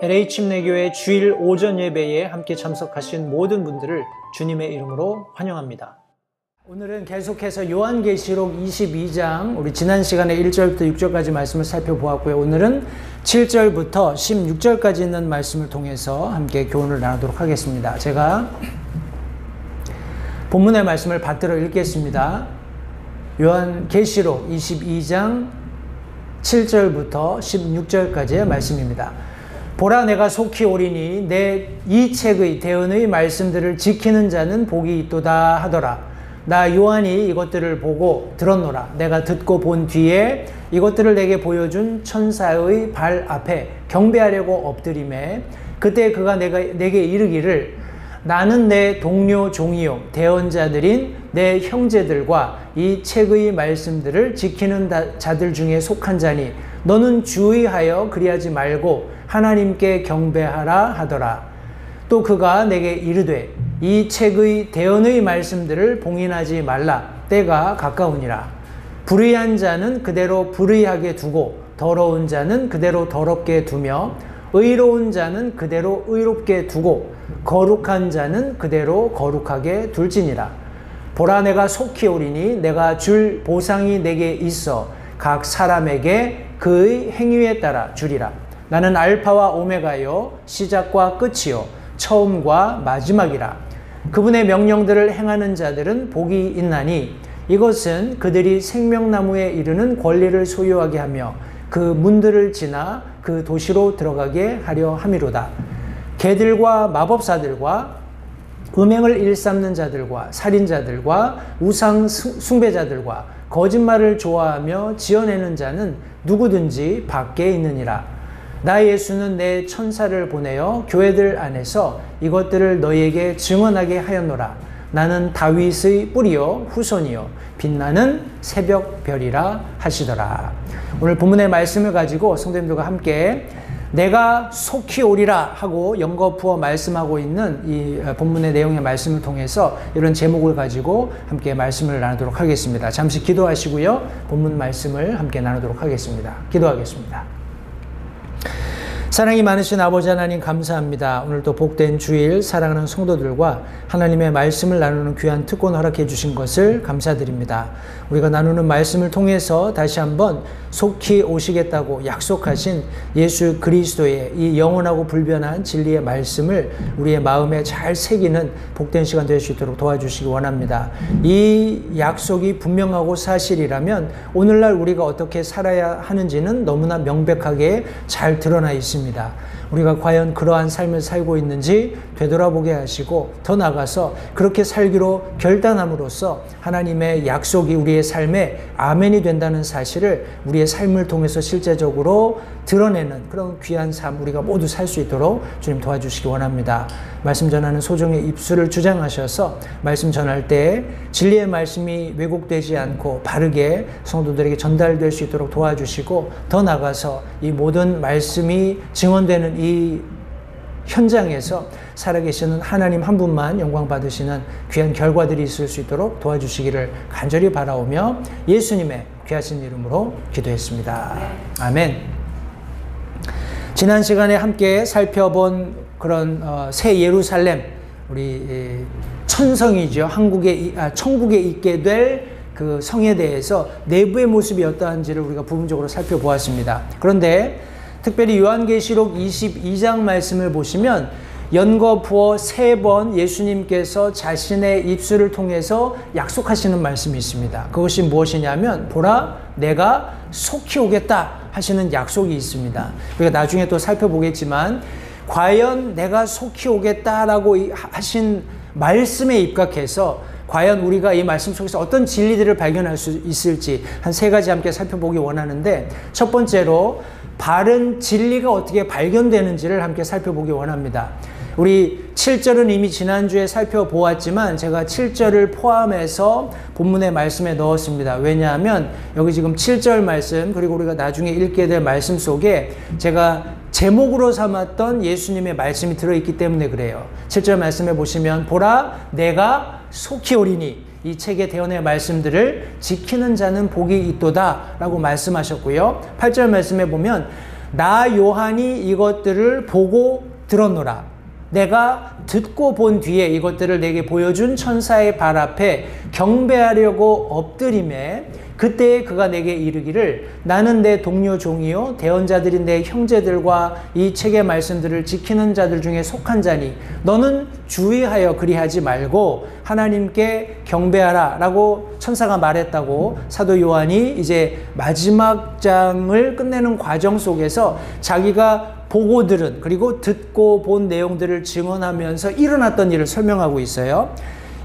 LA 침례교회 주일 오전 예배에 함께 참석하신 모든 분들을 주님의 이름으로 환영합니다. 오늘은 계속해서 요한계시록 22장, 우리 지난 시간에 1절부터 6절까지 말씀을 살펴보았고요. 오늘은 7절부터 16절까지 있는 말씀을 통해서 함께 교훈을 나누도록 하겠습니다. 제가 본문의 말씀을 받들어 읽겠습니다. 요한계시록 22장 7절부터 16절까지의 말씀입니다. 보라, 내가 속히 오리니 내 이 책의 대언의 말씀들을 지키는 자는 복이 있도다 하더라. 나 요한이 이것들을 보고 들었노라. 내가 듣고 본 뒤에 이것들을 내게 보여준 천사의 발 앞에 경배하려고 엎드리매, 그때 그가 내게 이르기를, 나는 내 동료 종이요 대언자들인 내 형제들과 이 책의 말씀들을 지키는 자들 중에 속한 자니 너는 주의하여 그리하지 말고 하나님께 경배하라 하더라. 또 그가 내게 이르되, 이 책의 대언의 말씀들을 봉인하지 말라. 때가 가까우니라. 불의한 자는 그대로 불의하게 두고 더러운 자는 그대로 더럽게 두며 의로운 자는 그대로 의롭게 두고 거룩한 자는 그대로 거룩하게 둘지니라. 보라, 내가 속히 오리니 내가 줄 보상이 내게 있어 각 사람에게 그의 행위에 따라 주리라. 나는 알파와 오메가요 시작과 끝이요 처음과 마지막이라. 그분의 명령들을 행하는 자들은 복이 있나니 이것은 그들이 생명나무에 이르는 권리를 소유하게 하며 그 문들을 지나 그 도시로 들어가게 하려 함이로다. 개들과 마법사들과 음행을 일삼는 자들과 살인자들과 우상 숭배자들과 거짓말을 좋아하며 지어내는 자는 누구든지 밖에 있느니라. 나 예수는 내 천사를 보내어 교회들 안에서 이것들을 너희에게 증언하게 하였노라. 나는 다윗의 뿌리요 후손이요 빛나는 새벽별이라 하시더라. 오늘 본문의 말씀을 가지고 성도님들과 함께 내가 속히 오리라 하고 연거푸어 말씀하고 있는 이 본문의 내용의 말씀을 통해서 이런 제목을 가지고 함께 말씀을 나누도록 하겠습니다. 잠시 기도하시고요. 본문 말씀을 함께 나누도록 하겠습니다. 기도하겠습니다. 사랑이 많으신 아버지 하나님, 감사합니다. 오늘도 복된 주일 사랑하는 성도들과 하나님의 말씀을 나누는 귀한 특권 허락해 주신 것을 감사드립니다. 우리가 나누는 말씀을 통해서 다시 한번 속히 오시겠다고 약속하신 예수 그리스도의 이 영원하고 불변한 진리의 말씀을 우리의 마음에 잘 새기는 복된 시간 될 수 있도록 도와주시기 원합니다. 이 약속이 분명하고 사실이라면 오늘날 우리가 어떻게 살아야 하는지는 너무나 명백하게 잘 드러나 있습니다. 우리가 과연 그러한 삶을 살고 있는지 되돌아보게 하시고 더 나아가서 그렇게 살기로 결단함으로써 하나님의 약속이 우리의 삶에 아멘이 된다는 사실을 우리의 삶을 통해서 실제적으로 드러내는 그런 귀한 삶 우리가 모두 살 수 있도록 주님 도와주시기 원합니다. 말씀 전하는 소정의 입술을 주장하셔서 말씀 전할 때 진리의 말씀이 왜곡되지 않고 바르게 성도들에게 전달될 수 있도록 도와주시고 더 나아가서 이 모든 말씀이 증언되는 이 현장에서 살아계시는 하나님 한 분만 영광 받으시는 귀한 결과들이 있을 수 있도록 도와주시기를 간절히 바라오며 예수님의 귀하신 이름으로 기도했습니다. 아멘. 지난 시간에 함께 살펴본 그런 새 예루살렘, 우리 천성이죠. 천국에 있게 될 그 성에 대해서 내부의 모습이 어떠한지를 우리가 부분적으로 살펴보았습니다. 그런데 특별히 요한계시록 22장 말씀을 보시면 연거푸어 3번 예수님께서 자신의 입술을 통해서 약속하시는 말씀이 있습니다. 그것이 무엇이냐면 보라, 내가 속히 오겠다 하시는 약속이 있습니다. 우리가 나중에 또 살펴보겠지만 과연 내가 속히 오겠다라고 하신 말씀에 입각해서 과연 우리가 이 말씀 속에서 어떤 진리들을 발견할 수 있을지 한 3가지 함께 살펴보기 원하는데, 첫 번째로 바른 진리가 어떻게 발견되는지를 함께 살펴보기 원합니다. 우리 7절은 이미 지난주에 살펴보았지만 제가 7절을 포함해서 본문의 말씀에 넣었습니다. 왜냐하면 여기 지금 7절 말씀 그리고 우리가 나중에 읽게 될 말씀 속에 제가 제목으로 삼았던 예수님의 말씀이 들어있기 때문에 그래요. 7절 말씀에 보시면 보라 내가 속히 오리니, 이 책의 대언의 말씀들을 지키는 자는 복이 있도다 라고 말씀하셨고요. 8절 말씀에 보면 나 요한이 이것들을 보고 들었노라. 내가 듣고 본 뒤에 이것들을 내게 보여준 천사의 발 앞에 경배하려고 엎드림에 그때에 그가 내게 이르기를 나는 내 동료 종이요 대언자들인 내 형제들과 이 책의 말씀들을 지키는 자들 중에 속한 자니 너는 주의하여 그리하지 말고 하나님께 경배하라 라고 천사가 말했다고 사도 요한이 이제 마지막 장을 끝내는 과정 속에서 자기가 보고 들은 그리고 듣고 본 내용들을 증언하면서 일어났던 일을 설명하고 있어요.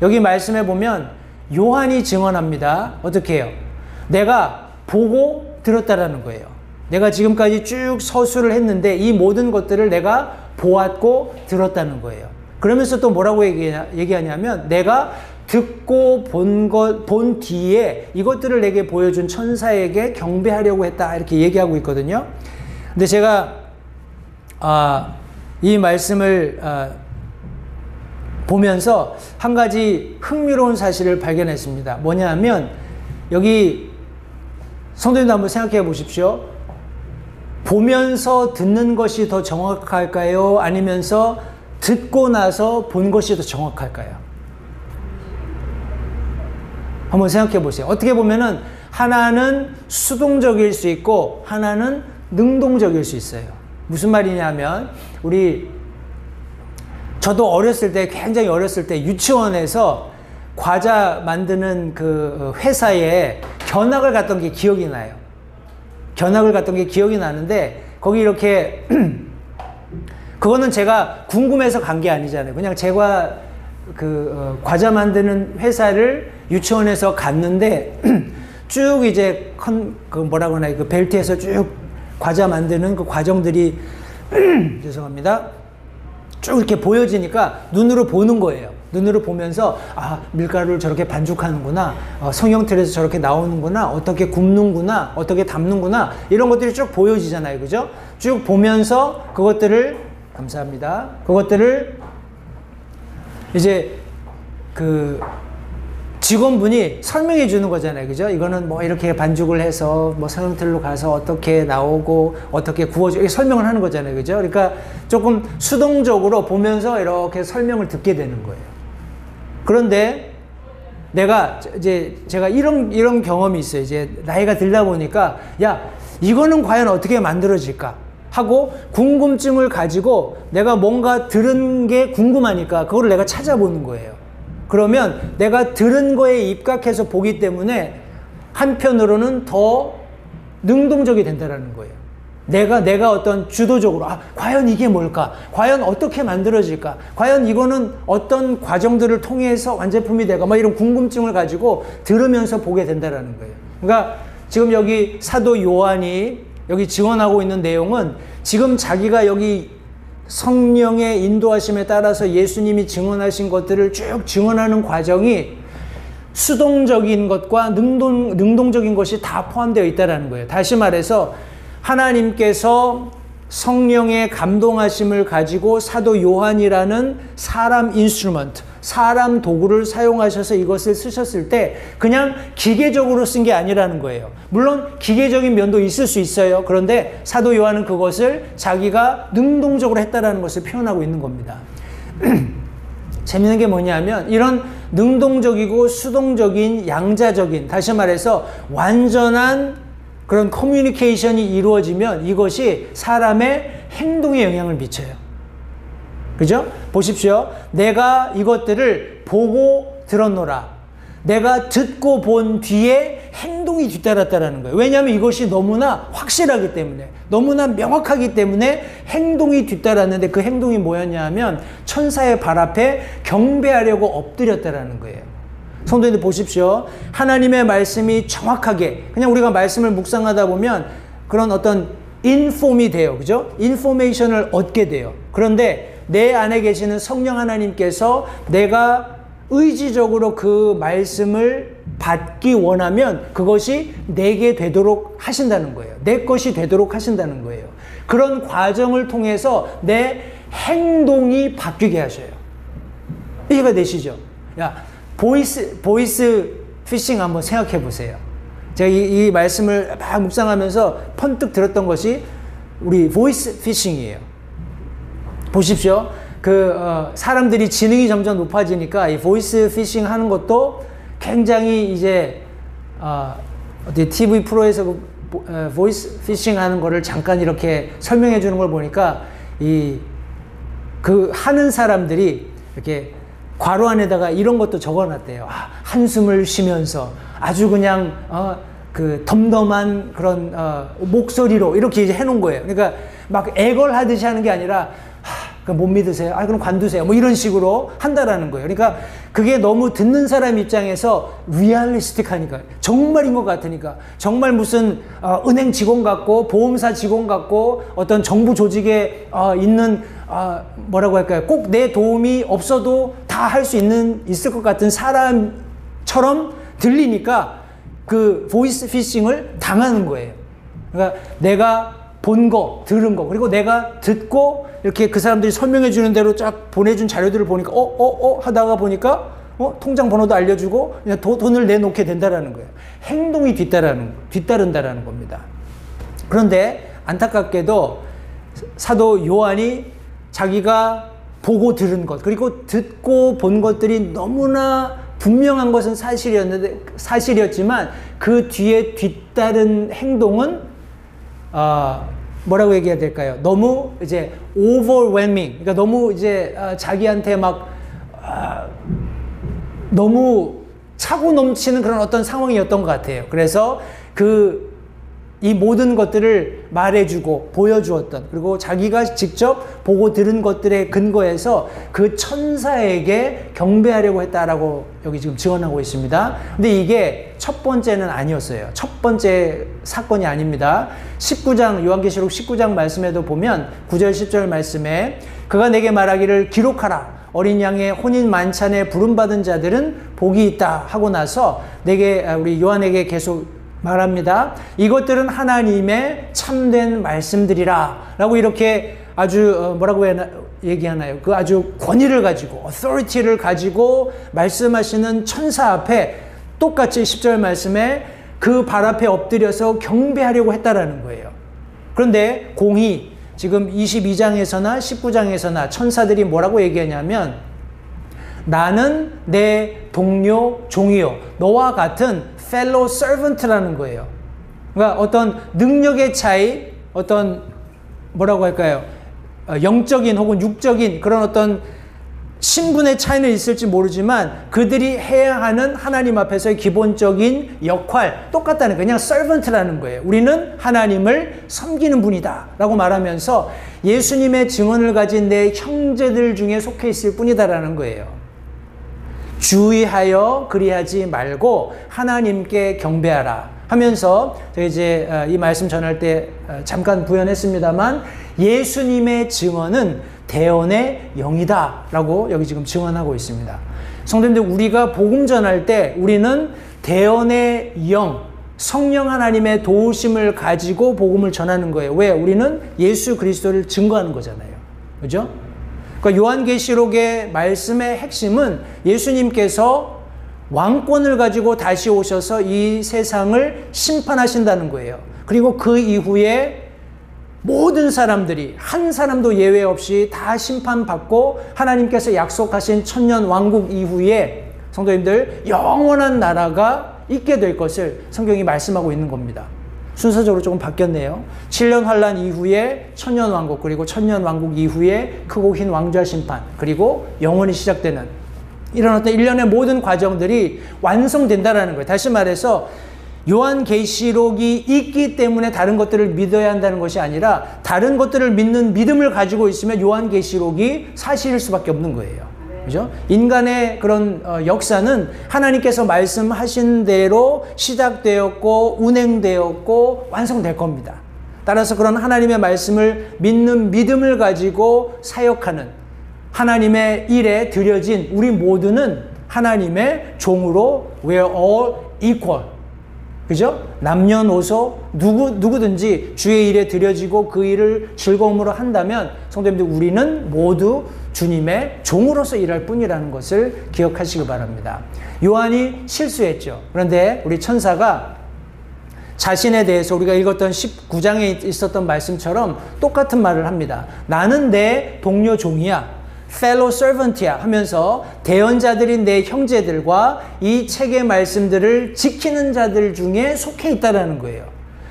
여기 말씀해 보면 요한이 증언합니다. 어떻게 해요? 내가 보고 들었다라는 거예요. 내가 지금까지 쭉 서술을 했는데 이 모든 것들을 내가 보았고 들었다는 거예요. 그러면서 또 뭐라고 얘기하냐면 내가 듣고 본 뒤에 이것들을 내게 보여준 천사에게 경배하려고 했다 이렇게 얘기하고 있거든요. 근데 제가 이 말씀을 보면서 한 가지 흥미로운 사실을 발견했습니다. 뭐냐 하면 여기 성도님도 한번 생각해 보십시오. 보면서 듣는 것이 더 정확할까요? 아니면서 듣고 나서 본 것이 더 정확할까요? 한번 생각해 보세요. 어떻게 보면은 하나는 수동적일 수 있고 하나는 능동적일 수 있어요. 무슨 말이냐면 저도 어렸을 때 굉장히 어렸을 때 유치원에서 과자 만드는 그 회사에 견학을 갔던 게 기억이 나요. 견학을 갔던 게 기억이 나는데 거기 이렇게 그거는 제가 궁금해서 간 게 아니잖아요. 그냥 제가 과자 만드는 회사를 유치원에서 갔는데 쭉 이제 뭐라고 하나 그 벨트에서 쭉 과자 만드는 그 과정들이 죄송합니다. 쭉 이렇게 보여지니까 눈으로 보는 거예요. 눈으로 보면서 밀가루를 저렇게 반죽하는구나, 성형틀에서 저렇게 나오는구나, 어떻게 굽는구나, 어떻게 담는구나 이런 것들이 쭉 보여지잖아요. 그죠? 쭉 보면서 그것들을 감사합니다. 그것들을 이제 직원분이 설명해 주는 거잖아요. 그죠? 이거는 뭐 이렇게 반죽을 해서 뭐 성형틀로 가서 어떻게 나오고 어떻게 구워져 이렇게 설명을 하는 거잖아요. 그죠? 그러니까 조금 수동적으로 보면서 이렇게 설명을 듣게 되는 거예요. 그런데 제가 이런 경험이 있어요. 이제 나이가 들다 보니까 이거는 과연 어떻게 만들어질까 하고 궁금증을 가지고 내가 뭔가 들은 게 궁금하니까 그거를 내가 찾아보는 거예요. 그러면 내가 들은 거에 입각해서 보기 때문에 한편으로는 더 능동적이 된다는 거예요. 내가 어떤 주도적으로 과연 이게 뭘까? 과연 어떻게 만들어질까? 과연 이거는 어떤 과정들을 통해서 완제품이 될까? 막 이런 궁금증을 가지고 들으면서 보게 된다는 거예요. 그러니까 지금 여기 사도 요한이 여기 증언하고 있는 내용은 지금 자기가 여기 성령의 인도하심에 따라서 예수님이 증언하신 것들을 쭉 증언하는 과정이 수동적인 것과 능동적인 것이 다 포함되어 있다는 거예요. 다시 말해서 하나님께서 성령의 감동하심을 가지고 사도 요한이라는 사람 인스트루먼트, 사람 도구를 사용하셔서 이것을 쓰셨을 때 그냥 기계적으로 쓴 게 아니라는 거예요. 물론 기계적인 면도 있을 수 있어요. 그런데 사도 요한은 그것을 자기가 능동적으로 했다라는 것을 표현하고 있는 겁니다. 재밌는 게 뭐냐면 이런 능동적이고 수동적인 양자적인, 다시 말해서 완전한 그런 커뮤니케이션이 이루어지면 이것이 사람의 행동에 영향을 미쳐요. 그죠? 보십시오. 내가 이것들을 보고 들었노라. 내가 듣고 본 뒤에 행동이 뒤따랐다는 거예요. 왜냐하면 이것이 너무나 확실하기 때문에, 너무나 명확하기 때문에 행동이 뒤따랐는데 그 행동이 뭐였냐 하면 천사의 발 앞에 경배하려고 엎드렸다는 거예요. 성도님들 보십시오. 하나님의 말씀이 정확하게, 그냥 우리가 말씀을 묵상하다 보면 그런 어떤 인폼이 돼요. 그죠? 인포메이션을 얻게 돼요. 그런데 내 안에 계시는 성령 하나님께서 내가 의지적으로 그 말씀을 받기 원하면 그것이 내게 되도록 하신다는 거예요. 내 것이 되도록 하신다는 거예요. 그런 과정을 통해서 내 행동이 바뀌게 하셔요. 이해가 되시죠? 보이스 피싱 한번 생각해 보세요. 제가 이 말씀을 막 묵상하면서 번뜩 들었던 것이 우리 보이스 피싱이에요. 보십시오. 사람들이 지능이 점점 높아지니까 이 보이스 피싱 하는 것도 굉장히 이제, 어디 TV 프로에서 보이스 피싱 하는 거를 잠깐 이렇게 설명해 주는 걸 보니까 하는 사람들이 이렇게 괄호 안에다가 이런 것도 적어 놨대요. 한숨을 쉬면서 아주 그냥, 덤덤한 그런, 목소리로 이렇게 이제 해놓은 거예요. 그러니까 막 애걸하듯이 하는 게 아니라, 못 믿으세요? 그럼 관두세요. 뭐 이런 식으로 한다라는 거예요. 그러니까 그게 너무 듣는 사람 입장에서 리얼리스틱하니까, 정말인 것 같으니까, 정말 무슨 은행 직원 같고 보험사 직원 같고 어떤 정부 조직에 있는 뭐라고 할까요? 꼭 내 도움이 없어도 다 할 수 있을 것 같은 사람처럼 들리니까 그 보이스 피싱을 당하는 거예요. 그러니까 내가 본 거, 들은 거, 그리고 내가 듣고 이렇게 그 사람들이 설명해 주는 대로 쫙 보내준 자료들을 보니까 하다가 보니까 통장 번호도 알려주고 그냥 돈을 내놓게 된다라는 거예요. 행동이 뒤따른다라는 겁니다. 그런데 안타깝게도 사도 요한이 자기가 보고 들은 것, 그리고 듣고 본 것들이 너무나 분명한 것은 사실이었지만 그 뒤에 뒤따른 행동은 뭐라고 얘기해야 될까요? 너무 이제 overwhelming, 그러니까 너무 이제 자기한테 막 너무 차고 넘치는 그런 어떤 상황이었던 것 같아요. 그래서 이 모든 것들을 말해주고 보여주었던, 그리고 자기가 직접 보고 들은 것들의 근거에서 그 천사에게 경배하려고 했다라고 여기 지금 증언하고 있습니다. 근데 이게 첫 번째는 아니었어요. 첫 번째 사건이 아닙니다. 19장, 요한계시록 19장 말씀에도 보면 9절 10절 말씀에 그가 내게 말하기를 기록하라. 어린 양의 혼인 만찬에 부름받은 자들은 복이 있다 하고 나서 우리 요한에게 계속 말합니다. 이것들은 하나님의 참된 말씀들이라 라고 이렇게 아주 뭐라고 얘기하나요? 그 아주 권위를 가지고 authority를 가지고 말씀하시는 천사 앞에 똑같이 10절 말씀에 그 발 앞에 엎드려서 경배하려고 했다라는 거예요. 그런데 공히 지금 22장에서나 19장에서나 천사들이 뭐라고 얘기하냐면 나는 내 동료 종이요 너와 같은 fellow servant라는 거예요. 그러니까 어떤 능력의 차이, 어떤 뭐라고 할까요? 영적인 혹은 육적인 그런 어떤 신분의 차이는 있을지 모르지만 그들이 해야 하는 하나님 앞에서의 기본적인 역할 똑같다는 거예요. 그냥 servant라는 거예요. 우리는 하나님을 섬기는 분이다 라고 말하면서 예수님의 증언을 가진 내 형제들 중에 속해 있을 뿐이다라는 거예요. 주의하여 그리하지 말고 하나님께 경배하라 하면서 제가 이제 이 말씀 전할 때 잠깐 부연했습니다만 예수님의 증언은 대언의 영이다 라고 여기 지금 증언하고 있습니다. 성도님들, 우리가 복음 전할 때 우리는 대언의 영, 성령 하나님의 도우심을 가지고 복음을 전하는 거예요. 왜? 우리는 예수 그리스도를 증거하는 거잖아요. 그죠? 그러니까 요한계시록의 말씀의 핵심은 예수님께서 왕권을 가지고 다시 오셔서 이 세상을 심판하신다는 거예요. 그리고 그 이후에 모든 사람들이 한 사람도 예외 없이 다 심판받고 하나님께서 약속하신 천년 왕국 이후에 성도님들 영원한 나라가 있게 될 것을 성경이 말씀하고 있는 겁니다. 순서적으로 조금 바뀌었네요. 7년 환란 이후에 천년 왕국, 그리고 천년 왕국 이후에 크고 흰 왕좌 심판, 그리고 영원히 시작되는 이런 어떤 일련의 모든 과정들이 완성된다라는 거예요. 다시 말해서 요한계시록이 있기 때문에 다른 것들을 믿어야 한다는 것이 아니라 다른 것들을 믿는 믿음을 가지고 있으면 요한계시록이 사실일 수밖에 없는 거예요. 그죠? 인간의 그런 역사는 하나님께서 말씀하신 대로 시작되었고 운행되었고 완성될 겁니다. 따라서 그런 하나님의 말씀을 믿는 믿음을 가지고 사역하는 하나님의 일에 들여진 우리 모두는 하나님의 종으로 we're all equal. 그죠? 남녀노소 누구든지 주의 일에 드려지고 그 일을 즐거움으로 한다면 성도님들 우리는 모두 주님의 종으로서 일할 뿐이라는 것을 기억하시기 바랍니다. 요한이 실수했죠. 그런데 우리 천사가 자신에 대해서 우리가 읽었던 19장에 있었던 말씀처럼 똑같은 말을 합니다. 나는 내 동료 종이야. fellow servant이야 하면서 대언자들인 내 형제들과 이 책의 말씀들을 지키는 자들 중에 속해 있다라는 거예요.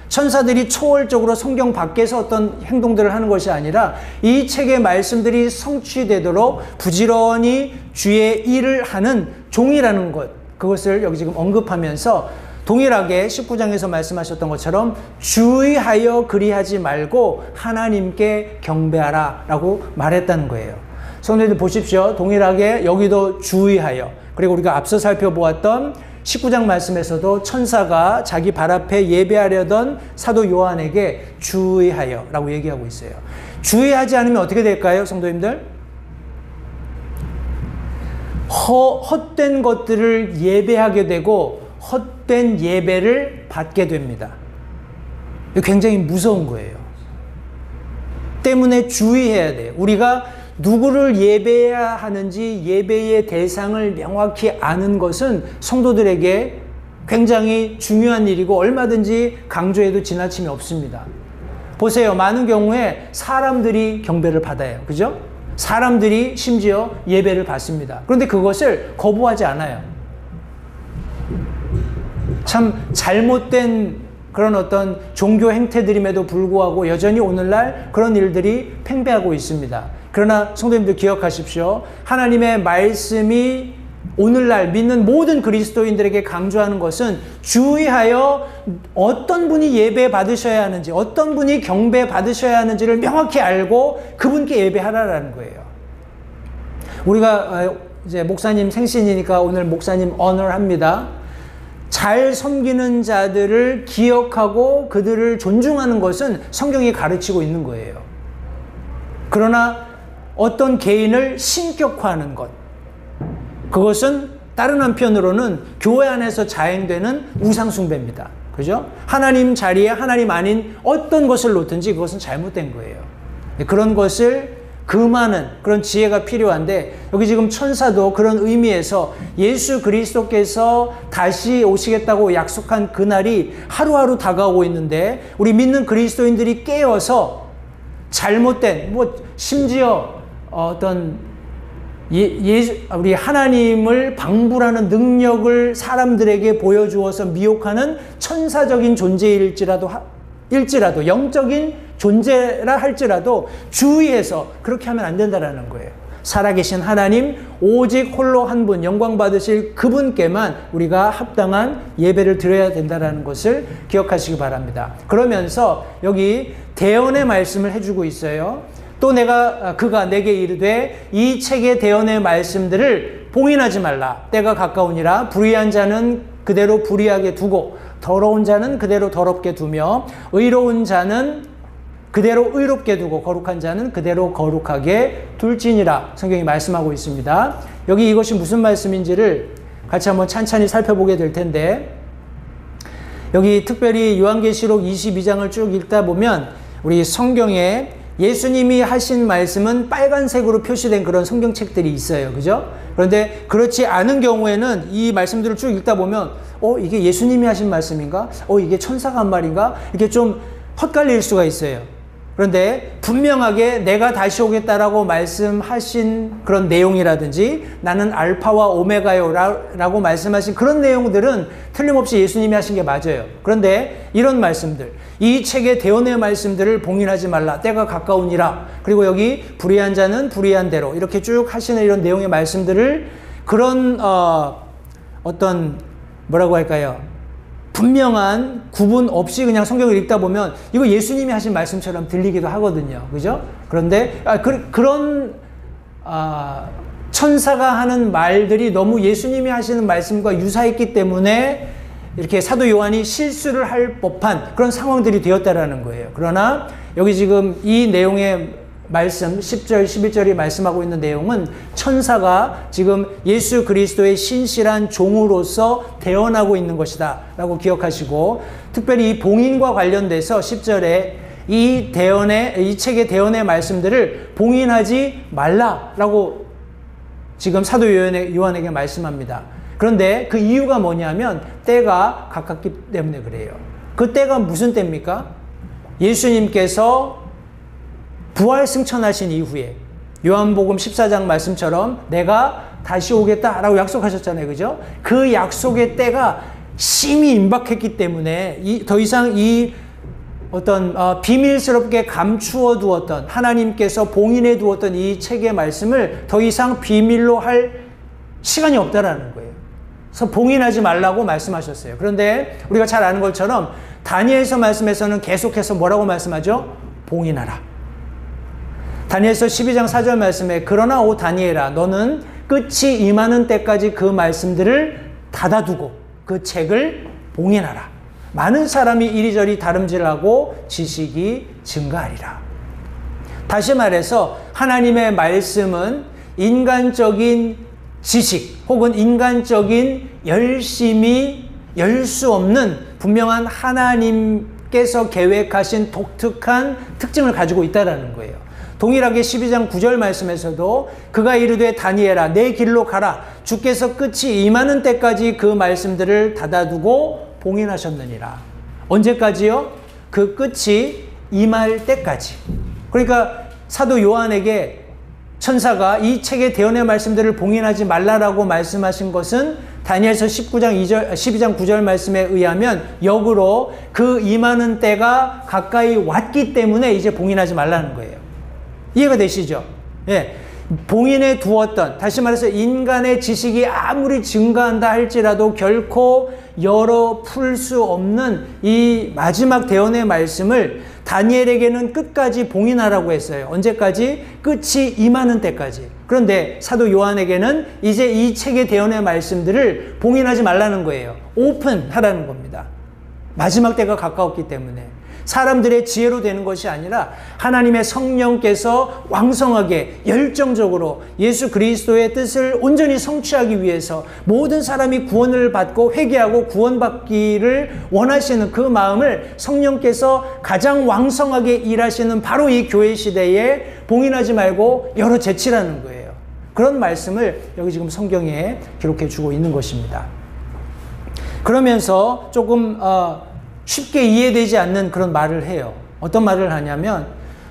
천사들이 초월적으로 성경 밖에서 어떤 행동들을 하는 것이 아니라 이 책의 말씀들이 성취되도록 부지런히 주의 일을 하는 종이라는 것, 그것을 여기 지금 언급하면서 동일하게 19장에서 말씀하셨던 것처럼 주의하여 그리하지 말고 하나님께 경배하라 라고 말했다는 거예요. 성도님들 보십시오. 동일하게 여기도 주의하여, 그리고 우리가 앞서 살펴보았던 19장 말씀에서도 천사가 자기 발 앞에 예배하려던 사도 요한에게 주의하여 라고 얘기하고 있어요. 주의하지 않으면 어떻게 될까요, 성도님들? 헛된 것들을 예배하게 되고 헛된 예배를 받게 됩니다. 굉장히 무서운 거예요. 때문에 주의해야 돼요. 우리가 누구를 예배해야 하는지 예배의 대상을 명확히 아는 것은 성도들에게 굉장히 중요한 일이고 얼마든지 강조해도 지나침이 없습니다. 보세요. 많은 경우에 사람들이 경배를 받아요. 그죠? 사람들이 심지어 예배를 받습니다. 그런데 그것을 거부하지 않아요. 참 잘못된 그런 어떤 종교 행태들임에도 불구하고 여전히 오늘날 그런 일들이 팽배하고 있습니다. 그러나 성도님들 기억하십시오. 하나님의 말씀이 오늘날 믿는 모든 그리스도인들에게 강조하는 것은 주의하여 어떤 분이 예배 받으셔야 하는지, 어떤 분이 경배 받으셔야 하는지를 명확히 알고 그분께 예배하라라는 거예요. 우리가 이제 목사님 생신이니까 오늘 목사님 언어합니다. 잘 섬기는 자들을 기억하고 그들을 존중하는 것은 성경이 가르치고 있는 거예요. 그러나 어떤 개인을 신격화하는 것, 그것은 다른 한편으로는 교회 안에서 자행되는 우상숭배입니다. 그죠? 하나님 자리에 하나님 아닌 어떤 것을 놓든지 그것은 잘못된 거예요. 그런 것을 금하는 그런 지혜가 필요한데, 여기 지금 천사도 그런 의미에서 예수 그리스도께서 다시 오시겠다고 약속한 그날이 하루하루 다가오고 있는데, 우리 믿는 그리스도인들이 깨어서 잘못된, 심지어 어떤 우리 하나님을 방불하는 능력을 사람들에게 보여주어서 미혹하는 천사적인 존재일지라도 영적인 존재라 할지라도 주의해서 그렇게 하면 안 된다라는 거예요. 살아계신 하나님, 오직 홀로 한 분, 영광 받으실 그분께만 우리가 합당한 예배를 드려야 된다는 것을 기억하시기 바랍니다. 그러면서 여기 대언의 말씀을 해주고 있어요. 또 그가 내게 이르되 이 책의 대언의 말씀들을 봉인하지 말라. 때가 가까우니라. 불의한 자는 그대로 불의하게 두고 더러운 자는 그대로 더럽게 두며 의로운 자는 그대로 의롭게 두고 거룩한 자는 그대로 거룩하게 둘지니라. 성경이 말씀하고 있습니다. 여기 이것이 무슨 말씀인지를 같이 한번 찬찬히 살펴보게 될 텐데, 여기 특별히 요한계시록 22장을 쭉 읽다 보면 우리 성경에 예수님이 하신 말씀은 빨간색으로 표시된 그런 성경책들이 있어요. 그죠? 그런데 그렇지 않은 경우에는 이 말씀들을 쭉 읽다 보면 이게 예수님이 하신 말씀인가? 이게 천사가 한 말인가? 이렇게 좀 헛갈릴 수가 있어요. 그런데 분명하게 내가 다시 오겠다라고 말씀하신 그런 내용이라든지 나는 알파와 오메가요 라고 말씀하신 그런 내용들은 틀림없이 예수님이 하신 게 맞아요. 그런데 이런 말씀들, 이 책의 대언의 말씀들을 봉인하지 말라. 때가 가까우니라. 그리고 여기 불의한 자는 불의한 대로 이렇게 쭉 하시는 이런 내용의 말씀들을 그런 어떤 뭐라고 할까요? 분명한 구분 없이 그냥 성경을 읽다 보면 이거 예수님이 하신 말씀처럼 들리기도 하거든요. 그죠? 그런데 그런 천사가 하는 말들이 너무 예수님이 하시는 말씀과 유사했기 때문에 이렇게 사도 요한이 실수를 할 법한 그런 상황들이 되었다라는 거예요. 그러나 여기 지금 이 내용의 말씀 10절 11절이 말씀하고 있는 내용은 천사가 지금 예수 그리스도의 신실한 종으로서 대언하고 있는 것이다 라고 기억하시고, 특별히 이 봉인과 관련돼서 10절에 이 책의 대언의 말씀들을 봉인하지 말라라고 지금 사도 요한에게 말씀합니다. 그런데 그 이유가 뭐냐면 때가 가깝기 때문에 그래요. 그 때가 무슨 때입니까? 예수님께서 부활 승천하신 이후에 요한복음 14장 말씀처럼 내가 다시 오겠다라고 약속하셨잖아요. 그죠? 그 약속의 때가 심히 임박했기 때문에 더 이상 이 어떤 비밀스럽게 감추어 두었던, 하나님께서 봉인해 두었던 이 책의 말씀을 더 이상 비밀로 할 시간이 없다라는 거예요. 그래서 봉인하지 말라고 말씀하셨어요. 그런데 우리가 잘 아는 것처럼 다니엘서 말씀에서는 계속해서 뭐라고 말씀하죠? 봉인하라. 다니엘서 12장 4절 말씀에 그러나 오 다니엘아 너는 끝이 임하는 때까지 그 말씀들을 닫아두고 그 책을 봉인하라. 많은 사람이 이리저리 다름질하고 지식이 증가하리라. 다시 말해서 하나님의 말씀은 인간적인 지식 혹은 인간적인 열심이 열 수 없는 분명한 하나님께서 계획하신 독특한 특징을 가지고 있다는 거예요. 동일하게 12장 9절 말씀에서도 그가 이르되 다니엘아 내 길로 가라. 주께서 끝이 임하는 때까지 그 말씀들을 닫아두고 봉인하셨느니라. 언제까지요? 그 끝이 임할 때까지. 그러니까 사도 요한에게 천사가 이 책의 대언의 말씀들을 봉인하지 말라라고 말씀하신 것은 다니엘서 12장 9절 말씀에 의하면 역으로 그 임하는 때가 가까이 왔기 때문에 이제 봉인하지 말라는 거예요. 이해가 되시죠? 예. 봉인해 두었던, 다시 말해서 인간의 지식이 아무리 증가한다 할지라도 결코 열어 풀 수 없는 이 마지막 대언의 말씀을 다니엘에게는 끝까지 봉인하라고 했어요. 언제까지? 끝이 임하는 때까지. 그런데 사도 요한에게는 이제 이 책의 대언의 말씀들을 봉인하지 말라는 거예요. 오픈하라는 겁니다. 마지막 때가 가까웠기 때문에. 사람들의 지혜로 되는 것이 아니라 하나님의 성령께서 왕성하게 열정적으로 예수 그리스도의 뜻을 온전히 성취하기 위해서 모든 사람이 구원을 받고 회개하고 구원받기를 원하시는 그 마음을 성령께서 가장 왕성하게 일하시는 바로 이 교회 시대에 봉인하지 말고 열어 제치라는 거예요. 그런 말씀을 여기 지금 성경에 기록해 주고 있는 것입니다. 그러면서 조금 쉽게 이해되지 않는 그런 말을 해요. 어떤 말을 하냐면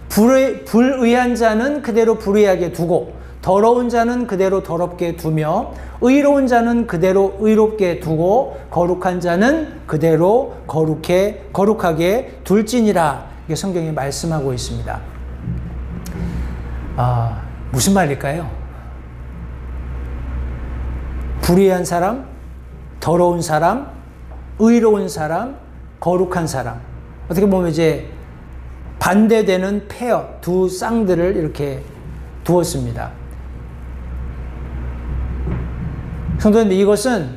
불의한 자는 그대로 불의하게 두고 더러운 자는 그대로 더럽게 두며 의로운 자는 그대로 의롭게 두고 거룩한 자는 그대로 거룩하게 둘지니라. 이게 성경이 말씀하고 있습니다. 무슨 말일까요? 불의한 사람, 더러운 사람, 의로운 사람, 거룩한 사람. 어떻게 보면 이제 반대되는 페어, 두 쌍들을 이렇게 두었습니다. 성도님들, 이것은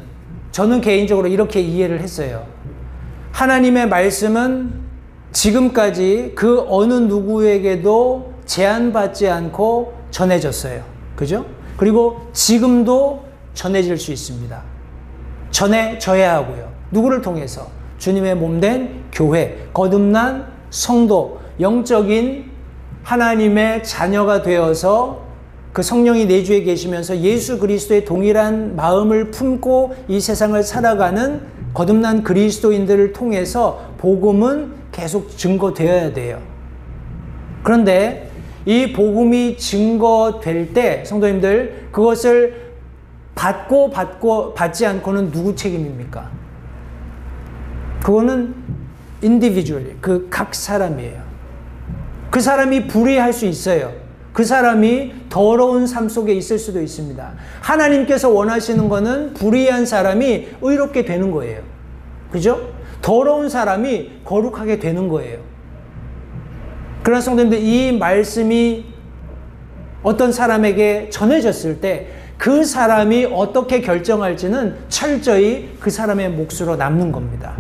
저는 개인적으로 이렇게 이해를 했어요. 하나님의 말씀은 지금까지 그 어느 누구에게도 제한받지 않고 전해졌어요. 그죠? 그리고 지금도 전해질 수 있습니다. 전해져야 하고요. 누구를 통해서? 주님의 몸된 교회, 거듭난 성도, 영적인 하나님의 자녀가 되어서 그 성령이 내주에 계시면서 예수 그리스도의 동일한 마음을 품고 이 세상을 살아가는 거듭난 그리스도인들을 통해서 복음은 계속 증거되어야 돼요. 그런데 이 복음이 증거될 때 성도님들, 그것을 받지 않고는 누구 책임입니까? 그거는 individually, 그 각 사람이에요. 그 사람이 불의할 수 있어요. 그 사람이 더러운 삶 속에 있을 수도 있습니다. 하나님께서 원하시는 거는 불의한 사람이 의롭게 되는 거예요. 그죠? 더러운 사람이 거룩하게 되는 거예요. 그러나 성도님들, 이 말씀이 어떤 사람에게 전해졌을 때 그 사람이 어떻게 결정할지는 철저히 그 사람의 몫으로 남는 겁니다.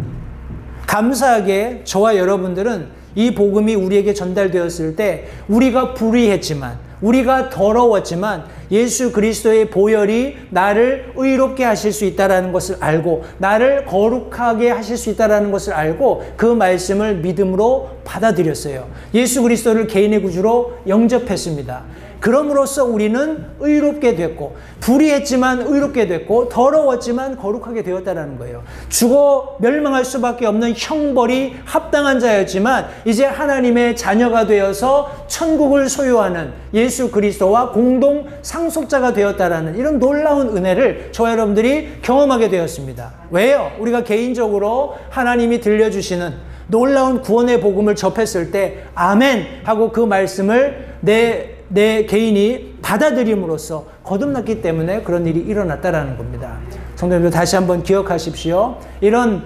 감사하게 저와 여러분들은 이 복음이 우리에게 전달되었을 때 우리가 불의했지만, 우리가 더러웠지만 예수 그리스도의 보혈이 나를 의롭게 하실 수 있다는 것을 알고, 나를 거룩하게 하실 수 있다는 것을 알고 그 말씀을 믿음으로 받아들였어요. 예수 그리스도를 개인의 구주로 영접했습니다. 그럼으로써 우리는 의롭게 됐고, 불의했지만 의롭게 됐고, 더러웠지만 거룩하게 되었다는 거예요. 죽어 멸망할 수밖에 없는 형벌이 합당한 자였지만 이제 하나님의 자녀가 되어서 천국을 소유하는 예수 그리스도와 공동 상속자가 되었다라는 이런 놀라운 은혜를 저와 여러분들이 경험하게 되었습니다. 왜요? 우리가 개인적으로 하나님이 들려주시는 놀라운 구원의 복음을 접했을 때 아멘 하고 그 말씀을 내 개인이 받아들임으로써 거듭났기 때문에 그런 일이 일어났다라는 겁니다. 성도님들 다시 한번 기억하십시오. 이런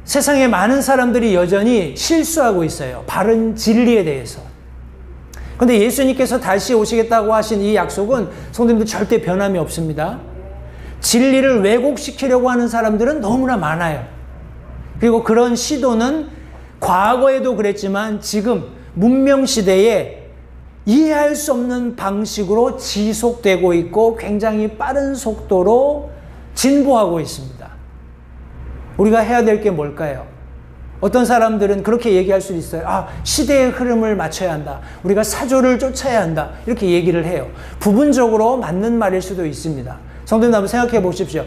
세상에 많은 사람들이 여전히 실수하고 있어요. 바른 진리에 대해서. 그런데 예수님께서 다시 오시겠다고 하신 이 약속은 성도님들 절대 변함이 없습니다. 진리를 왜곡시키려고 하는 사람들은 너무나 많아요. 그리고 그런 시도는 과거에도 그랬지만 지금 문명시대에 이해할 수 없는 방식으로 지속되고 있고 굉장히 빠른 속도로 진보하고 있습니다. 우리가 해야 될 게 뭘까요? 어떤 사람들은 그렇게 얘기할 수 있어요. 시대의 흐름을 맞춰야 한다. 우리가 사조를 쫓아야 한다. 이렇게 얘기를 해요. 부분적으로 맞는 말일 수도 있습니다. 성도님 한번 생각해 보십시오.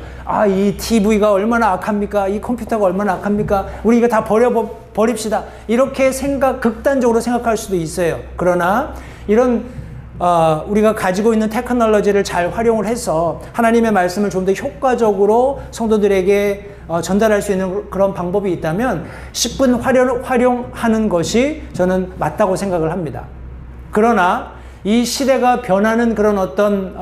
이 TV가 얼마나 악합니까? 이 컴퓨터가 얼마나 악합니까? 우리 이거 다 버립시다. 이렇게 극단적으로 생각할 수도 있어요. 그러나 이런 우리가 가지고 있는 테크놀로지를 잘 활용을 해서 하나님의 말씀을 좀 더 효과적으로 성도들에게 전달할 수 있는 그런 방법이 있다면 10분 활용하는 것이 저는 맞다고 생각을 합니다. 그러나 이 시대가 변하는 그런 어떤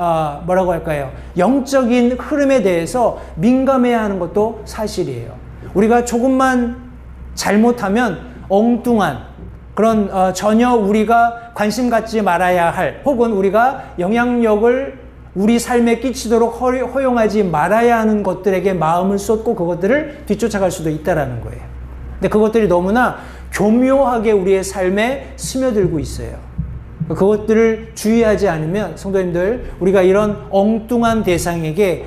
뭐라고 할까요? 영적인 흐름에 대해서 민감해야 하는 것도 사실이에요. 우리가 조금만 잘못하면 엉뚱한 그런 전혀 우리가 관심 갖지 말아야 할, 혹은 우리가 영향력을 우리 삶에 끼치도록 허용하지 말아야 하는 것들에게 마음을 쏟고 그것들을 뒤쫓아갈 수도 있다는 거예요. 근데 그것들이 너무나 교묘하게 우리의 삶에 스며들고 있어요. 그것들을 주의하지 않으면 성도님들, 우리가 이런 엉뚱한 대상에게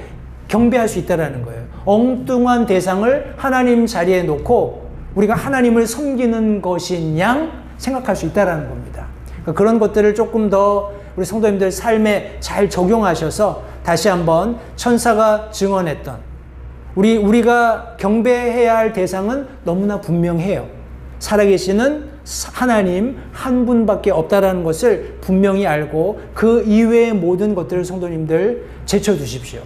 경배할 수 있다는 거예요. 엉뚱한 대상을 하나님 자리에 놓고 우리가 하나님을 섬기는 것인 양 생각할 수 있다는 겁니다. 그런 것들을 조금 더 우리 성도님들 삶에 잘 적용하셔서 다시 한번 천사가 증언했던 우리가 경배해야 할 대상은 너무나 분명해요. 살아계시는 하나님 한 분밖에 없다라는 것을 분명히 알고 그 이외의 모든 것들을 성도님들 제쳐두십시오.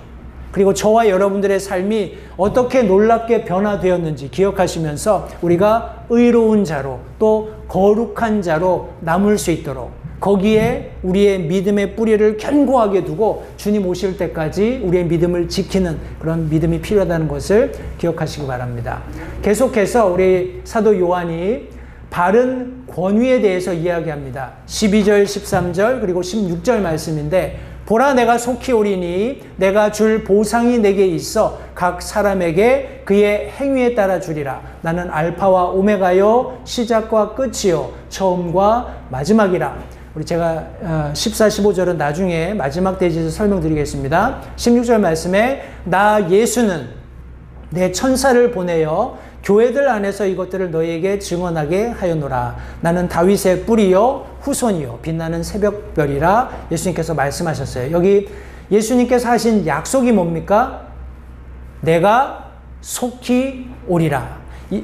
그리고 저와 여러분들의 삶이 어떻게 놀랍게 변화되었는지 기억하시면서 우리가 의로운 자로 또 거룩한 자로 남을 수 있도록 거기에 우리의 믿음의 뿌리를 견고하게 두고 주님 오실 때까지 우리의 믿음을 지키는 그런 믿음이 필요하다는 것을 기억하시기 바랍니다. 계속해서 우리 사도 요한이 바른 권위에 대해서 이야기합니다. 12절, 13절 그리고 16절 말씀인데, 보라 내가 속히 오리니 내가 줄 보상이 내게 있어 각 사람에게 그의 행위에 따라 주리라. 나는 알파와 오메가요 시작과 끝이요 처음과 마지막이라. 우리 제가 14, 15절은 나중에 마지막 대지에서 설명드리겠습니다. 16절 말씀에 나 예수는 내 천사를 보내어 교회들 안에서 이것들을 너희에게 증언하게 하였노라. 나는 다윗의 뿌리요 후손이요 빛나는 새벽별이라 예수님께서 말씀하셨어요. 여기 예수님께서 하신 약속이 뭡니까? 내가 속히 오리라.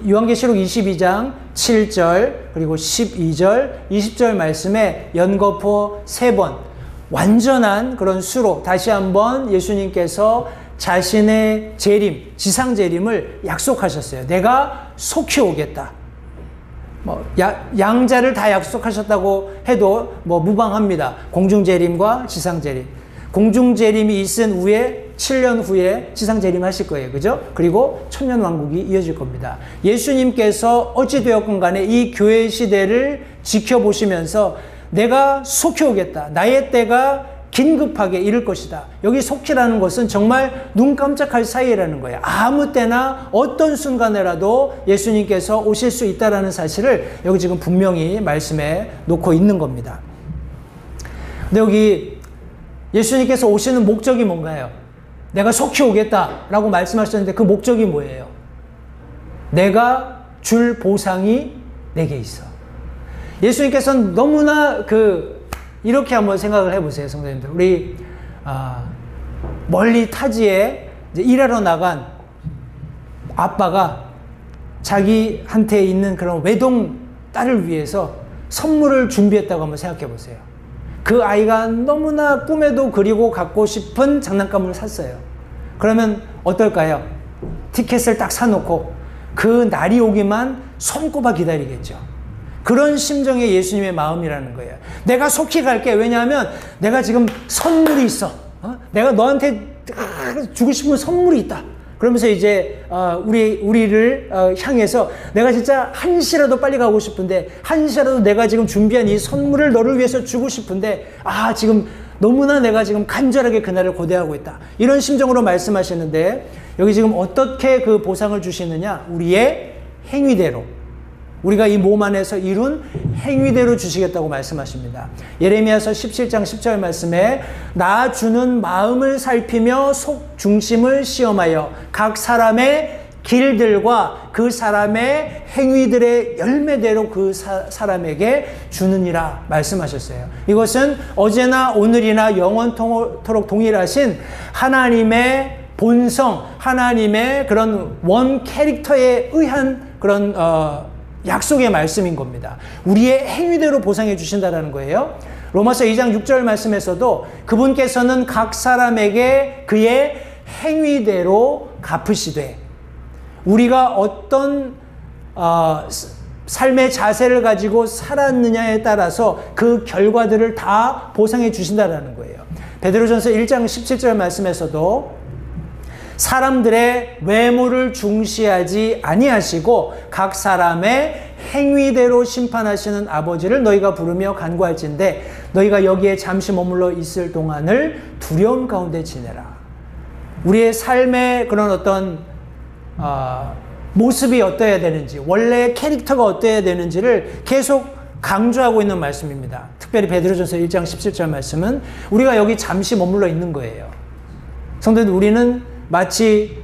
요한계시록 22장 7절 그리고 12절 20절 말씀에 연거푸 3번 완전한 그런 수로 다시 한번 예수님께서 자신의 재림, 지상 재림을 약속하셨어요. 내가 속히 오겠다. 양자를 다 약속하셨다고 해도 무방합니다. 공중 재림과 지상 재림. 공중 재림이 있은 후에 7년 후에 지상 재림하실 거예요. 그죠? 그리고 천년 왕국이 이어질 겁니다. 예수님께서 어찌 되었건 간에 이 교회 시대를 지켜보시면서 내가 속히 오겠다. 나의 때가 긴급하게 이를 것이다. 여기 속히라는 것은 정말 눈 깜짝할 사이라는 거예요. 아무 때나 어떤 순간에라도 예수님께서 오실 수 있다라는 사실을 여기 지금 분명히 말씀해 놓고 있는 겁니다. 근데 여기 예수님께서 오시는 목적이 뭔가요? 내가 속히 오겠다라고 말씀하셨는데 그 목적이 뭐예요? 내가 줄 보상이 내게 있어. 예수님께서는 너무나 이렇게 한번 생각을 해보세요, 성도님들. 우리 멀리 타지에 이제 일하러 나간 아빠가 자기한테 있는 그런 외동 딸을 위해서 선물을 준비했다고 한번 생각해 보세요. 그 아이가 너무나 꿈에도 그리고 갖고 싶은 장난감을 샀어요. 그러면 어떨까요? 티켓을 딱 사놓고 그 날이 오기만 손꼽아 기다리겠죠. 그런 심정의 예수님의 마음이라는 거예요. 내가 속히 갈게. 왜냐하면 내가 지금 선물이 있어. 내가 너한테 주고 싶은 선물이 있다. 그러면서 이제 우리를 향해서 내가 진짜 한시라도 빨리 가고 싶은데, 한시라도 내가 지금 준비한 이 선물을 너를 위해서 주고 싶은데, 지금 너무나 내가 지금 간절하게 그날을 고대하고 있다. 이런 심정으로 말씀하시는데, 여기 지금 어떻게 그 보상을 주시느냐? 우리의 행위대로, 우리가 이 몸 안에서 이룬 행위대로 주시겠다고 말씀하십니다. 예레미야서 17장 10절 말씀에 나 주는 마음을 살피며 속 중심을 시험하여 각 사람의 길들과 그 사람의 행위들의 열매대로 그 사람에게 주느니라 말씀하셨어요. 이것은 어제나 오늘이나 영원토록 동일하신 하나님의 본성, 하나님의 그런 원 캐릭터에 의한 그런 약속의 말씀인 겁니다. 우리의 행위대로 보상해 주신다는 거예요. 로마서 2장 6절 말씀에서도 그분께서는 각 사람에게 그의 행위대로 갚으시되, 우리가 어떤 삶의 자세를 가지고 살았느냐에 따라서 그 결과들을 다 보상해 주신다는 거예요. 베드로전서 1장 17절 말씀에서도 사람들의 외모를 중시하지 아니하시고 각 사람의 행위대로 심판하시는 아버지를 너희가 부르며 간구할진대 너희가 여기에 잠시 머물러 있을 동안을 두려움 가운데 지내라. 우리의 삶의 그런 어떤 모습이 어떠해야 되는지, 원래의 캐릭터가 어떠해야 되는지를 계속 강조하고 있는 말씀입니다. 특별히 베드로전서 1장 17절 말씀은 우리가 여기 잠시 머물러 있는 거예요. 성도들, 우리는 마치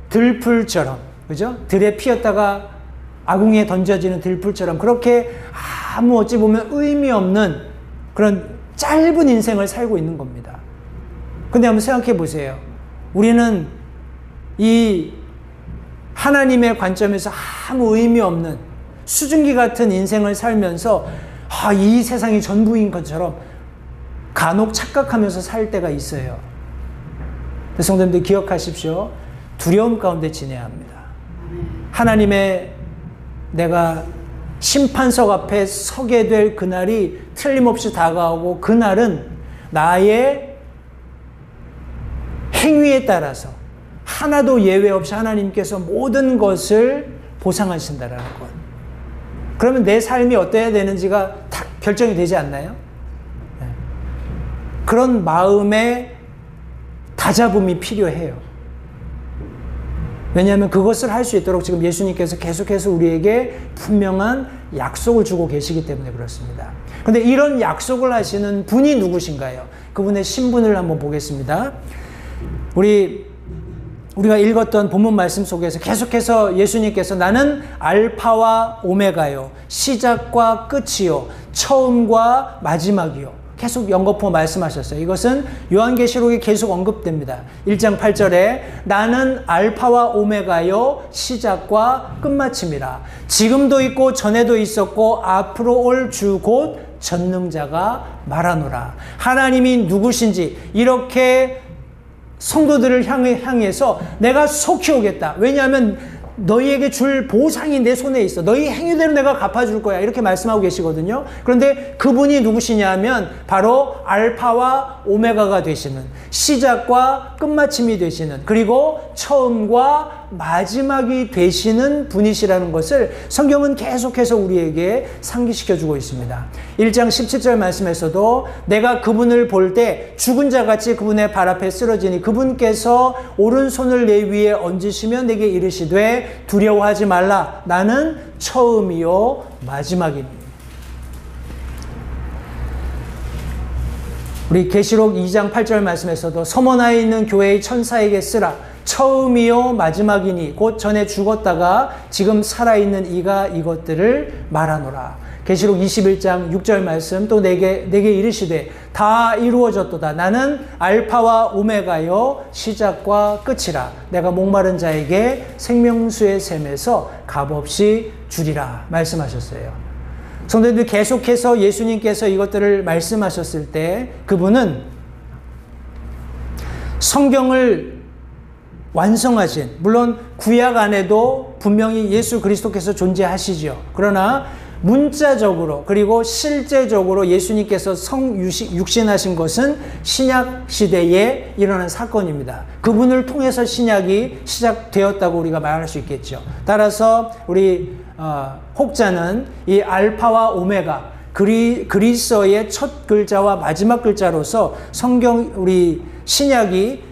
들풀처럼, 그죠? 들에 피었다가 아궁이에 던져지는 들풀처럼 그렇게 아무 어찌 보면 의미 없는 그런 짧은 인생을 살고 있는 겁니다. 근데 한번 생각해 보세요. 우리는 이 하나님의 관점에서 아무 의미 없는 수증기 같은 인생을 살면서 이 세상이 전부인 것처럼 간혹 착각하면서 살 때가 있어요. 성도님들 기억하십시오. 두려움 가운데 지내야 합니다. 하나님의 내가 심판석 앞에 서게 될 그날이 틀림없이 다가오고, 그날은 나의 행위에 따라서 하나도 예외 없이 하나님께서 모든 것을 보상하신다라는 것. 그러면 내 삶이 어떠해야 되는지가 다 결정이 되지 않나요? 그런 마음의 다잡음이 필요해요. 왜냐하면 그것을 할 수 있도록 지금 예수님께서 계속해서 우리에게 분명한 약속을 주고 계시기 때문에 그렇습니다. 그런데 이런 약속을 하시는 분이 누구신가요? 그분의 신분을 한번 보겠습니다. 우리가 읽었던 본문 말씀 속에서 계속해서 예수님께서 나는 알파와 오메가요, 시작과 끝이요, 처음과 마지막이요, 계속 연거푸 말씀하셨어요. 이것은 요한계시록에 계속 언급됩니다. 1장 8절에 나는 알파와 오메가요 시작과 끝마침이라. 지금도 있고 전에도 있었고 앞으로 올 주 곧 전능자가 말하노라. 하나님이 누구신지 이렇게 성도들을 향해서 내가 속히 오겠다. 왜냐하면 너희에게 줄 보상이 내 손에 있어. 너희 행위대로 내가 갚아줄 거야. 이렇게 말씀하고 계시거든요. 그런데 그분이 누구시냐 하면 바로 알파와 오메가가 되시는, 시작과 끝마침이 되시는, 그리고 처음과 마지막이 되시는 분이시라는 것을 성경은 계속해서 우리에게 상기시켜주고 있습니다. 1장 17절 말씀에서도 내가 그분을 볼 때 죽은 자같이 그분의 발 앞에 쓰러지니 그분께서 오른손을 내 위에 얹으시며 내게 이르시되 두려워하지 말라. 나는 처음이요 마지막이니. 우리 계시록 2장 8절 말씀에서도 서머나에 있는 교회의 천사에게 쓰라. 처음이요 마지막이니 곧 전에 죽었다가 지금 살아있는 이가 이것들을 말하노라. 계시록 21장 6절 말씀 또 내게 이르시되 다 이루어졌도다. 나는 알파와 오메가요 시작과 끝이라. 내가 목마른 자에게 생명수의 샘에서 값없이 주리라 말씀하셨어요. 성도님들, 계속해서 예수님께서 이것들을 말씀하셨을 때 그분은 성경을 완성하신, 물론 구약 안에도 분명히 예수 그리스도께서 존재하시죠. 그러나 문자적으로 그리고 실제적으로 예수님께서 육신하신 것은 신약 시대에 일어난 사건입니다. 그분을 통해서 신약이 시작되었다고 우리가 말할 수 있겠죠. 따라서 우리 혹자는 이 알파와 오메가, 그리스어의 첫 글자와 마지막 글자로서 성경 우리 신약이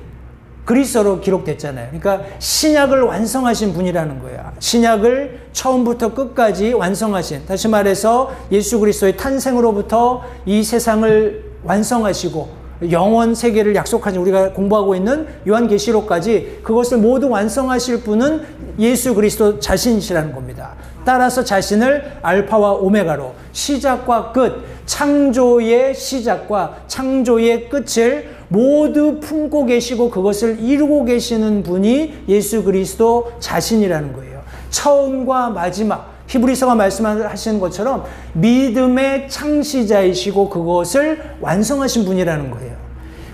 그리스어로 기록됐잖아요. 그러니까 신약을 완성하신 분이라는 거예요. 신약을 처음부터 끝까지 완성하신, 다시 말해서 예수 그리스도의 탄생으로부터 이 세상을 완성하시고 영원 세계를 약속하신, 우리가 공부하고 있는 요한계시록까지 그것을 모두 완성하실 분은 예수 그리스도 자신이시라는 겁니다. 따라서 자신을 알파와 오메가로, 시작과 끝, 창조의 시작과 창조의 끝을 모두 품고 계시고 그것을 이루고 계시는 분이 예수 그리스도 자신이라는 거예요. 처음과 마지막, 히브리서가 말씀하시는 것처럼 믿음의 창시자이시고 그것을 완성하신 분이라는 거예요.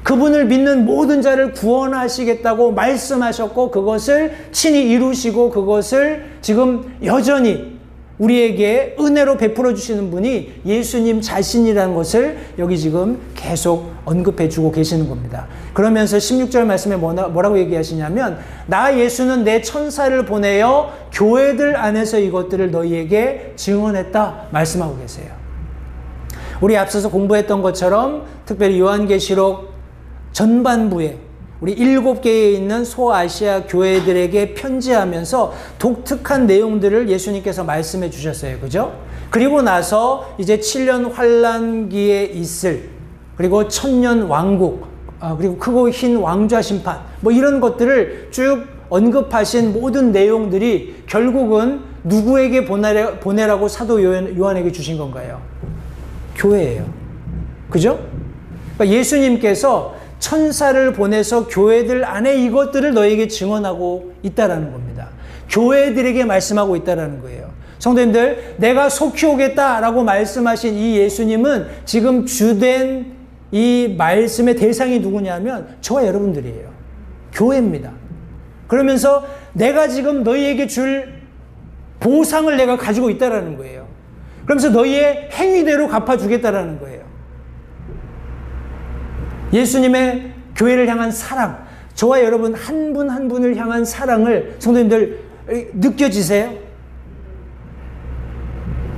그분을 믿는 모든 자를 구원하시겠다고 말씀하셨고 그것을 친히 이루시고 그것을 지금 여전히 우리에게 은혜로 베풀어 주시는 분이 예수님 자신이라는 것을 여기 지금 계속 언급해 주고 계시는 겁니다. 그러면서 16절 말씀에 뭐라고 얘기하시냐면 나 예수는 내 천사를 보내어 교회들 안에서 이것들을 너희에게 증언했다 말씀하고 계세요. 우리 앞서서 공부했던 것처럼 특별히 요한계시록 전반부에 우리 7개에 있는 소아시아 교회들에게 편지하면서 독특한 내용들을 예수님께서 말씀해 주셨어요. 그죠? 그리고 나서 이제 7년 환란기에 있을, 그리고 1000년 왕국, 그리고 크고 흰 왕좌 심판, 뭐 이런 것들을 쭉 언급하신 모든 내용들이 결국은 누구에게 보내라고 사도 요한에게 주신 건가요? 교회예요. 그죠? 그러니까 예수님께서 천사를 보내서 교회들 안에 이것들을 너에게 증언하고 있다라는 겁니다. 교회들에게 말씀하고 있다라는 거예요. 성도님들, 내가 속히 오겠다라고 말씀하신 이 예수님은 지금 주된 이 말씀의 대상이 누구냐면 저와 여러분들이에요. 교회입니다. 그러면서 내가 지금 너희에게 줄 보상을 내가 가지고 있다라는 거예요. 그러면서 너희의 행위대로 갚아주겠다라는 거예요. 예수님의 교회를 향한 사랑, 저와 여러분 한 분 한 분을 향한 사랑을 성도님들 느껴지세요?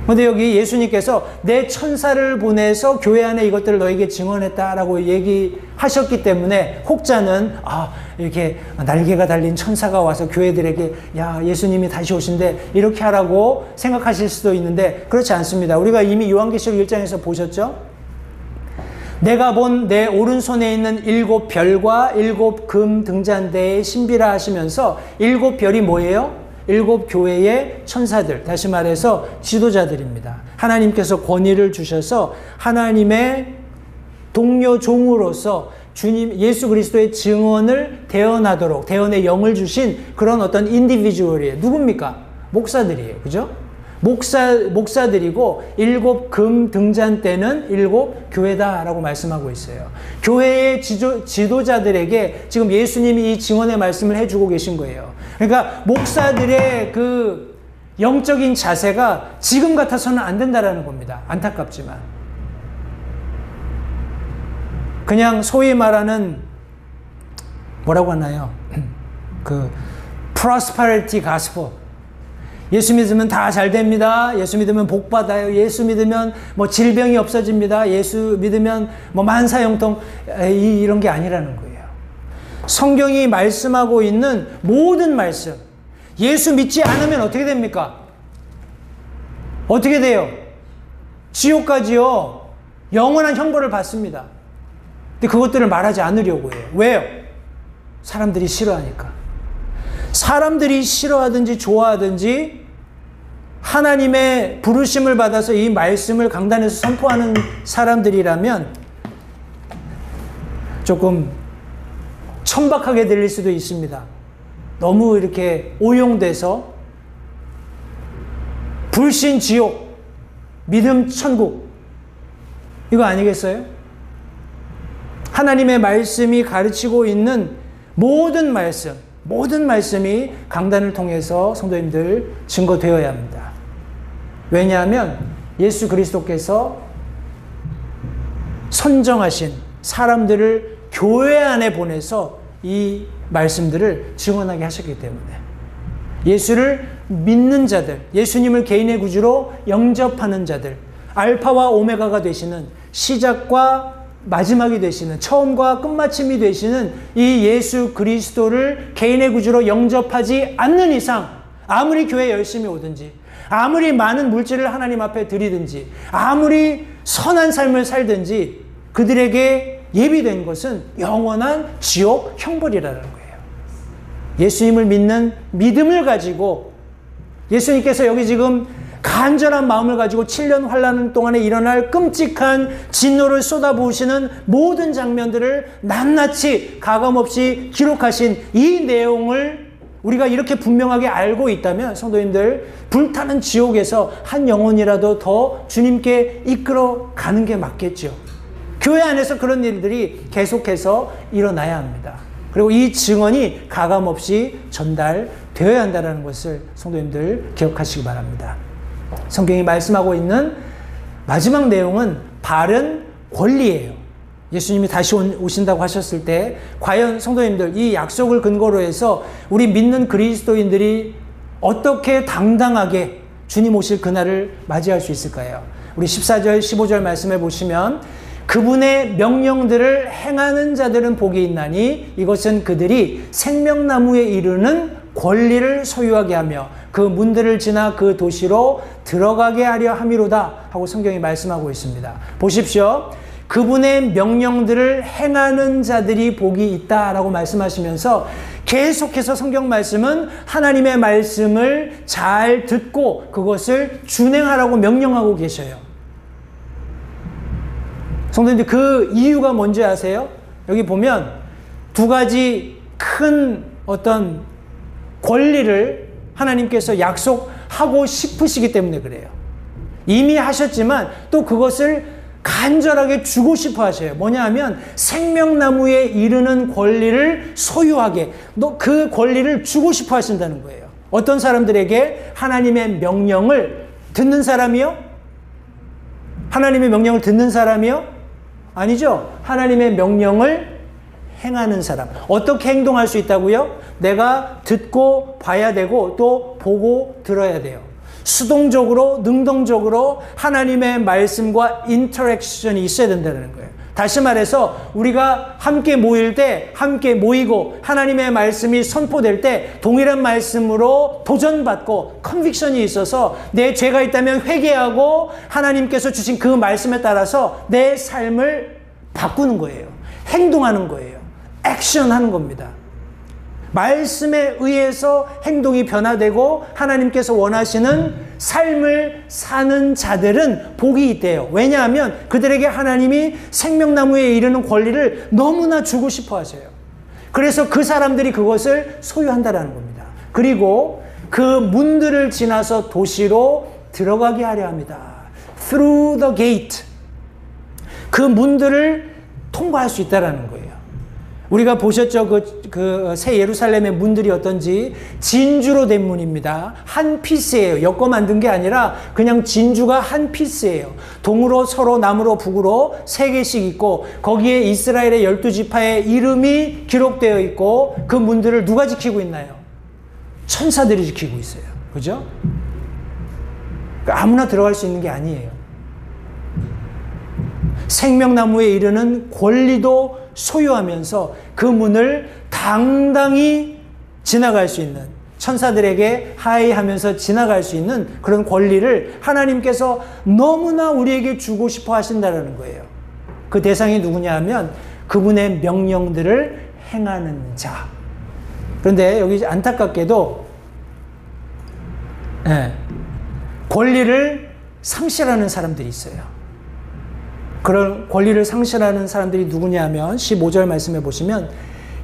그런데 여기 예수님께서 내 천사를 보내서 교회 안에 이것들을 너에게 증언했다라고 얘기하셨기 때문에 혹자는 이렇게 날개가 달린 천사가 와서 교회들에게 야 예수님이 다시 오신대 이렇게 하라고 생각하실 수도 있는데 그렇지 않습니다. 우리가 이미 요한계시록 1장에서 보셨죠? 내가 본 내 오른손에 있는 7별과 7금 등잔대의 신비라 하시면서 7별이 뭐예요? 7교회의 천사들, 다시 말해서 지도자들입니다. 하나님께서 권위를 주셔서 하나님의 동료 종으로서 주님 예수 그리스도의 증언을 대언하도록 대언의 영을 주신 그런 어떤 인디비주얼이에요. 누굽니까? 목사들이에요. 그죠? 목사들이고 7금 등잔대는 7교회다라고 말씀하고 있어요. 교회의 지도자들에게 지금 예수님이 이 증언의 말씀을 해주고 계신 거예요. 그러니까 목사들의 그 영적인 자세가 지금 같아서는 안 된다라는 겁니다. 안타깝지만. 그냥 소위 말하는 뭐라고 하나요? prosperity gospel. 예수 믿으면 다 잘 됩니다. 예수 믿으면 복 받아요. 예수 믿으면 뭐 질병이 없어집니다. 예수 믿으면 뭐 만사형통, 이런 게 아니라는 거예요. 성경이 말씀하고 있는 모든 말씀, 예수 믿지 않으면 어떻게 됩니까? 어떻게 돼요? 지옥까지요. 영원한 형벌을 받습니다. 근데 그것들을 말하지 않으려고 해요. 왜요? 사람들이 싫어하니까. 사람들이 싫어하든지 좋아하든지 하나님의 부르심을 받아서 이 말씀을 강단에서 선포하는 사람들이라면 조금 천박하게 들릴 수도 있습니다. 너무 이렇게 오용돼서 불신 지옥, 믿음 천국, 이거 아니겠어요? 하나님의 말씀이 가르치고 있는 모든 말씀이 강단을 통해서 성도님들 증거되어야 합니다. 왜냐하면 예수 그리스도께서 선정하신 사람들을 교회 안에 보내서 이 말씀들을 증언하게 하셨기 때문에 예수를 믿는 자들, 예수님을 개인의 구주로 영접하는 자들, 알파와 오메가가 되시는 시작과 마지막이 되시는, 처음과 끝마침이 되시는 이 예수 그리스도를 개인의 구주로 영접하지 않는 이상 아무리 교회 열심히 오든지, 아무리 많은 물질을 하나님 앞에 드리든지, 아무리 선한 삶을 살든지 그들에게 예비된 것은 영원한 지옥 형벌이라는 거예요. 예수님을 믿는 믿음을 가지고, 예수님께서 여기 지금 간절한 마음을 가지고 7년 환난 동안에 일어날 끔찍한 진노를 쏟아부으시는 모든 장면들을 낱낱이 가감없이 기록하신 이 내용을 우리가 이렇게 분명하게 알고 있다면 성도님들, 불타는 지옥에서 한 영혼이라도 더 주님께 이끌어 가는 게 맞겠죠. 교회 안에서 그런 일들이 계속해서 일어나야 합니다. 그리고 이 증언이 가감없이 전달되어야 한다는 것을 성도님들 기억하시기 바랍니다. 성경이 말씀하고 있는 마지막 내용은 바른 권리예요. 예수님이 다시 오신다고 하셨을 때 과연 성도님들, 이 약속을 근거로 해서 우리 믿는 그리스도인들이 어떻게 당당하게 주님 오실 그날을 맞이할 수 있을까요? 우리 14절 15절 말씀해 보시면, 그분의 명령들을 행하는 자들은 복이 있나니 이것은 그들이 생명나무에 이르는 권리를 소유하게 하며 그 문들을 지나 그 도시로 들어가게 하려 함이로다 하고 성경이 말씀하고 있습니다. 보십시오. 그분의 명령들을 행하는 자들이 복이 있다라고 말씀하시면서 계속해서 성경 말씀은 하나님의 말씀을 잘 듣고 그것을 준행하라고 명령하고 계셔요. 성도님들, 그 이유가 뭔지 아세요? 여기 보면 두 가지 큰 어떤 권리를 하나님께서 약속하고 싶으시기 때문에 그래요. 이미 하셨지만 또 그것을 간절하게 주고 싶어 하셔요. 뭐냐 하면 생명나무에 이르는 권리를 소유하게, 그 권리를 주고 싶어 하신다는 거예요. 어떤 사람들에게? 하나님의 명령을 듣는 사람이요? 하나님의 명령을 듣는 사람이요? 아니죠. 하나님의 명령을 행하는 사람. 어떻게 행동할 수 있다고요? 내가 듣고 봐야 되고 또 보고 들어야 돼요. 수동적으로, 능동적으로 하나님의 말씀과 인터랙션이 있어야 된다는 거예요. 다시 말해서 우리가 함께 모일 때, 함께 모이고 하나님의 말씀이 선포될 때 동일한 말씀으로 도전받고 컨빅션이 있어서 내 죄가 있다면 회개하고 하나님께서 주신 그 말씀에 따라서 내 삶을 바꾸는 거예요. 행동하는 거예요. 액션하는 겁니다. 말씀에 의해서 행동이 변화되고 하나님께서 원하시는 삶을 사는 자들은 복이 있대요. 왜냐하면 그들에게 하나님이 생명나무에 이르는 권리를 너무나 주고 싶어 하셔요. 그래서 그 사람들이 그것을 소유한다라는 겁니다. 그리고 그 문들을 지나서 도시로 들어가게 하려 합니다. Through the gate. 그 문들을 통과할 수 있다라는 거예요. 우리가 보셨죠? 그 새 예루살렘의 문들이 어떤지. 진주로 된 문입니다. 한 피스예요. 엮어 만든 게 아니라 그냥 진주가 한 피스예요. 동으로 서로 남으로 북으로 3개씩 있고 거기에 이스라엘의 12지파의 이름이 기록되어 있고 그 문들을 누가 지키고 있나요? 천사들이 지키고 있어요. 그죠? 아무나 들어갈 수 있는 게 아니에요. 생명나무에 이르는 권리도 소유하면서 그 문을 당당히 지나갈 수 있는, 천사들에게 하이하면서 지나갈 수 있는 그런 권리를 하나님께서 너무나 우리에게 주고 싶어 하신다는 거예요. 그 대상이 누구냐 하면 그분의 명령들을 행하는 자. 그런데 여기 안타깝게도 권리를 상실하는 사람들이 있어요. 그런 권리를 상실하는 사람들이 누구냐 하면 15절 말씀해 보시면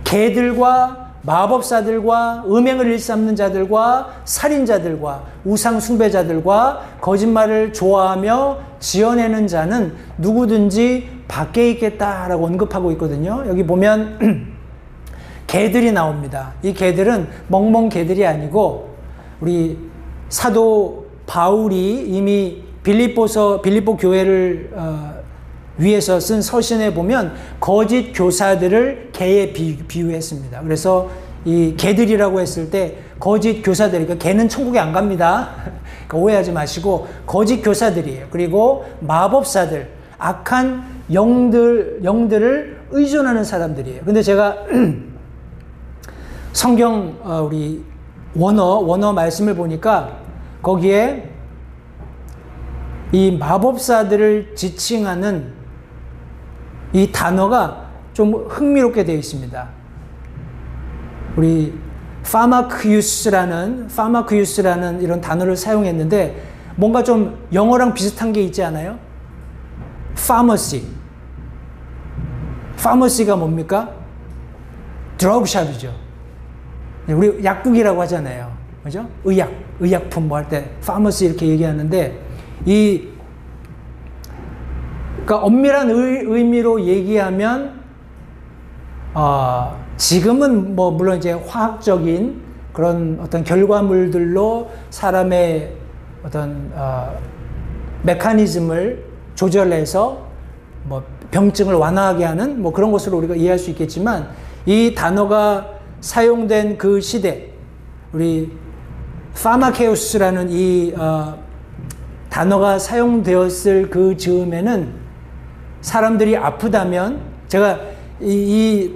개들과 마법사들과 음행을 일삼는 자들과 살인자들과 우상 숭배자들과 거짓말을 좋아하며 지어내는 자는 누구든지 밖에 있겠다라고 언급하고 있거든요. 여기 보면 개들이 나옵니다. 이 개들은 멍멍 개들이 아니고 우리 사도 바울이 이미 빌립보 교회를 위해서 쓴 서신에 보면 거짓 교사들을 개에 비유했습니다. 그래서 이 개들이라고 했을 때 거짓 교사들, 그러니까 개는 천국에 안 갑니다. 그러니까 오해하지 마시고 거짓 교사들이에요. 그리고 마법사들, 악한 영들을 의존하는 사람들이에요. 근데 제가 성경 우리 원어 말씀을 보니까 거기에 이 마법사들을 지칭하는 이 단어가 좀 흥미롭게 되어 있습니다. 우리 파마크유스라는 이런 단어를 사용했는데 뭔가 좀 영어랑 비슷한 게 있지 않아요? 파머시가 뭡니까? 드러그샵이죠. 우리 약국이라고 하잖아요. 그죠? 의약품 뭐 할 때 파머시 이렇게 얘기하는데 그러니까 엄밀한 의미로 얘기하면 지금은 뭐 물론 이제 화학적인 그런 어떤 결과물들로 사람의 어떤 메커니즘을 조절해서 뭐 병증을 완화하게 하는 뭐 그런 것으로 우리가 이해할 수 있겠지만 이 단어가 사용된 그 시대, 우리 파마케우스라는 이 단어가 사용되었을 그 즈음에는 사람들이 아프다면, 제가 이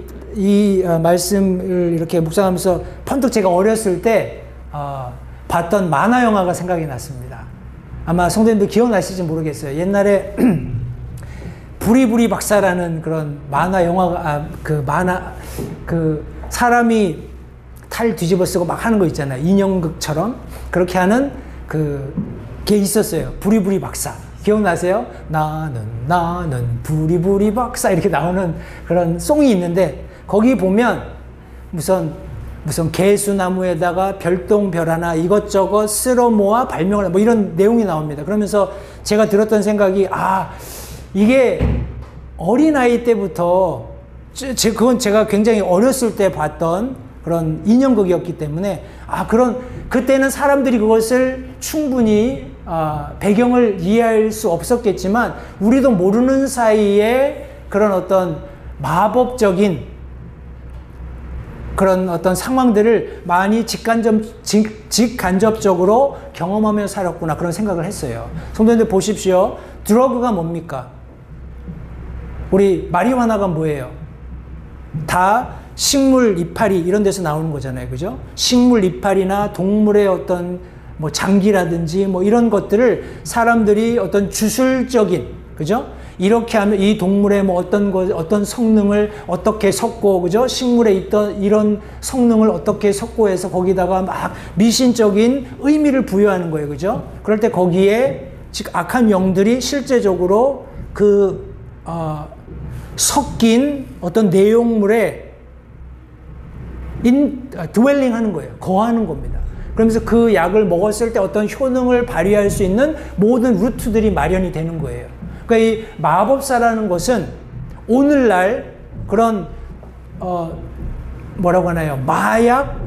말씀을 이렇게 묵상하면서 번뜩 제가 어렸을 때 봤던 만화 영화가 생각이 났습니다. 아마 성도님들 기억나실지 모르겠어요. 옛날에 부리부리 박사라는 그런 만화 영화가 사람이 탈 뒤집어 쓰고 막 하는 거 있잖아요. 인형극처럼 그렇게 하는 게 있었어요. 부리부리 박사. 기억나세요? 나는 부리부리 박사 이렇게 나오는 그런 송이 있는데 거기 보면 무슨 개수나무에다가 별똥별 하나 이것저것 쓸어 모아 발명을 뭐 이런 내용이 나옵니다. 그러면서 제가 들었던 생각이 이게 어린아이 때부터 그건 제가 굉장히 어렸을 때 봤던 그런 인형극이었기 때문에 그때는 사람들이 그것을 충분히 배경을 이해할 수 없었겠지만 우리도 모르는 사이에 그런 어떤 마법적인 그런 어떤 상황들을 많이 직간접적으로 경험하며 살았구나 그런 생각을 했어요. 성도님들 보십시오. 드러그가 뭡니까? 우리 마리화나가 뭐예요? 다 식물 이파리 이런 데서 나오는 거잖아요. 그죠? 식물 이파리나 동물의 어떤 뭐 장기라든지 뭐 이런 것들을 사람들이 어떤 주술적인, 그죠? 이렇게 하면 이 동물의 뭐 어떤 성능을 어떻게 섞고, 그죠? 식물에 있던 이런 성능을 어떻게 섞고 해서 거기다가 막 미신적인 의미를 부여하는 거예요. 그죠? 그럴 때 거기에 즉 악한 영들이 실제적으로 섞인 어떤 내용물에 드웰링 하는 거예요. 거하는 겁니다. 그러면서 그 약을 먹었을 때 어떤 효능을 발휘할 수 있는 모든 루트들이 마련이 되는 거예요. 그러니까 이 마법사라는 것은 오늘날 그런 뭐라고 하나요? 마약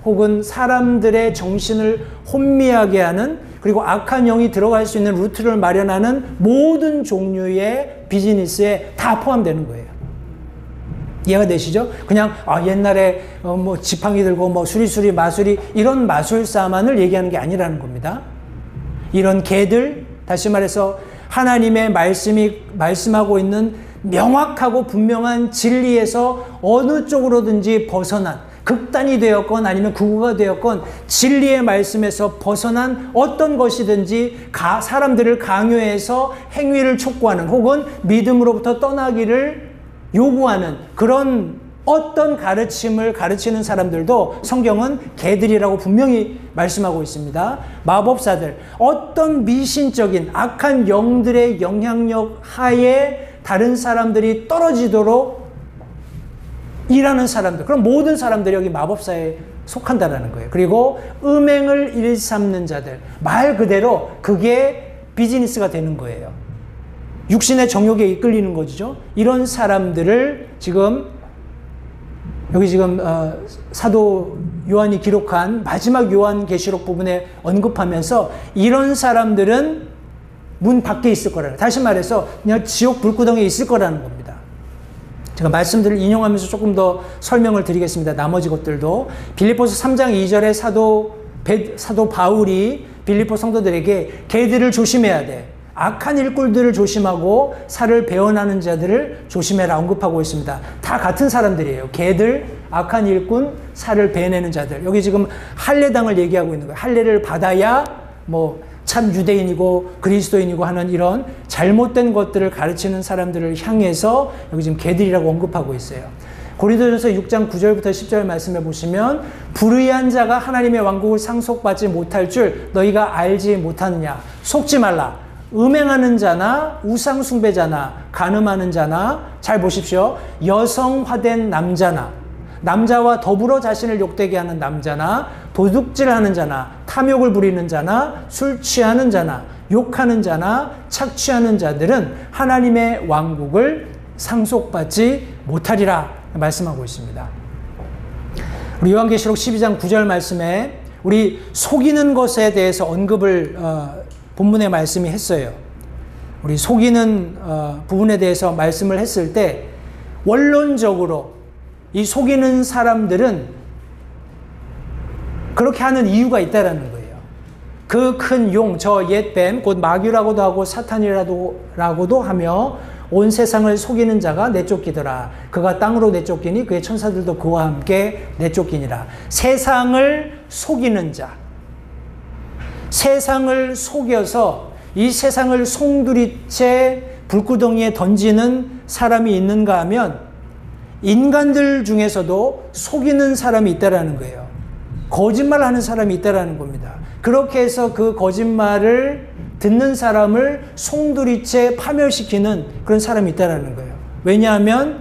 혹은 사람들의 정신을 혼미하게 하는, 그리고 악한 영이 들어갈 수 있는 루트를 마련하는 모든 종류의 비즈니스에 다 포함되는 거예요. 이해가 되시죠? 그냥 옛날에 뭐 지팡이 들고 뭐 수리수리 마수리 이런 마술사만을 얘기하는 게 아니라는 겁니다. 이런 개들, 다시 말해서 하나님의 말씀하고 있는 명확하고 분명한 진리에서 어느 쪽으로든지 벗어난, 극단이 되었건 아니면 극우가 되었건 진리의 말씀에서 벗어난 어떤 것이든지 사람들을 강요해서 행위를 촉구하는 혹은 믿음으로부터 떠나기를 요구하는 그런 어떤 가르침을 가르치는 사람들도 성경은 개들이라고 분명히 말씀하고 있습니다. 마법사들, 어떤 미신적인 악한 영들의 영향력 하에 다른 사람들이 떨어지도록 일하는 사람들, 그럼 모든 사람들이 여기 마법사에 속한다라는 거예요. 그리고 음행을 일삼는 자들, 말 그대로 그게 비즈니스가 되는 거예요. 육신의 정욕에 이끌리는 거죠. 이런 사람들을 여기 지금 사도 요한이 기록한 마지막 요한계시록 부분에 언급하면서 이런 사람들은 문 밖에 있을 거라는, 다시 말해서 그냥 지옥 불구덩이에 있을 거라는 겁니다. 제가 말씀들을 인용하면서 조금 더 설명을 드리겠습니다. 나머지 것들도. 빌립보서 3장 2절에 사도 바울이 빌립보 성도들에게 개들을 조심해야 돼. 악한 일꾼들을 조심하고 살을 배원하는 자들을 조심해라 언급하고 있습니다. 다 같은 사람들이에요. 개들, 악한 일꾼, 살을 배내는 자들. 여기 지금 할례당을 얘기하고 있는 거예요. 할례를 받아야 뭐 참 유대인이고 그리스도인이고 하는 이런 잘못된 것들을 가르치는 사람들을 향해서 여기 지금 개들이라고 언급하고 있어요. 고린도전서 6장 9절부터 10절 말씀해 보시면 불의한 자가 하나님의 왕국을 상속받지 못할 줄 너희가 알지 못하느냐. 속지 말라. 음행하는 자나 우상 숭배자나 간음하는 자나, 잘 보십시오, 여성화된 남자나 남자와 더불어 자신을 욕되게 하는 남자나 도둑질하는 자나 탐욕을 부리는 자나 술 취하는 자나 욕하는 자나 착취하는 자들은 하나님의 왕국을 상속받지 못하리라 말씀하고 있습니다. 우리 요한계시록 12장 9절 말씀에 우리 속이는 것에 대해서 언급을 본문의 말씀이 했어요. 우리 속이는 부분에 대해서 말씀을 했을 때 원론적으로 이 속이는 사람들은 그렇게 하는 이유가 있다라는 거예요. 그 큰 용, 저 옛뱀, 곧 마귀라고도 하고 사탄이라고도 하며 온 세상을 속이는 자가 내쫓기더라. 그가 땅으로 내쫓기니 그의 천사들도 그와 함께 내쫓기니라. 세상을 속이는 자, 세상을 속여서 이 세상을 송두리째 불구덩이에 던지는 사람이 있는가 하면 인간들 중에서도 속이는 사람이 있다라는 거예요. 거짓말하는 사람이 있다라는 겁니다. 그렇게 해서 그 거짓말을 듣는 사람을 송두리째 파멸시키는 그런 사람이 있다라는 거예요. 왜냐하면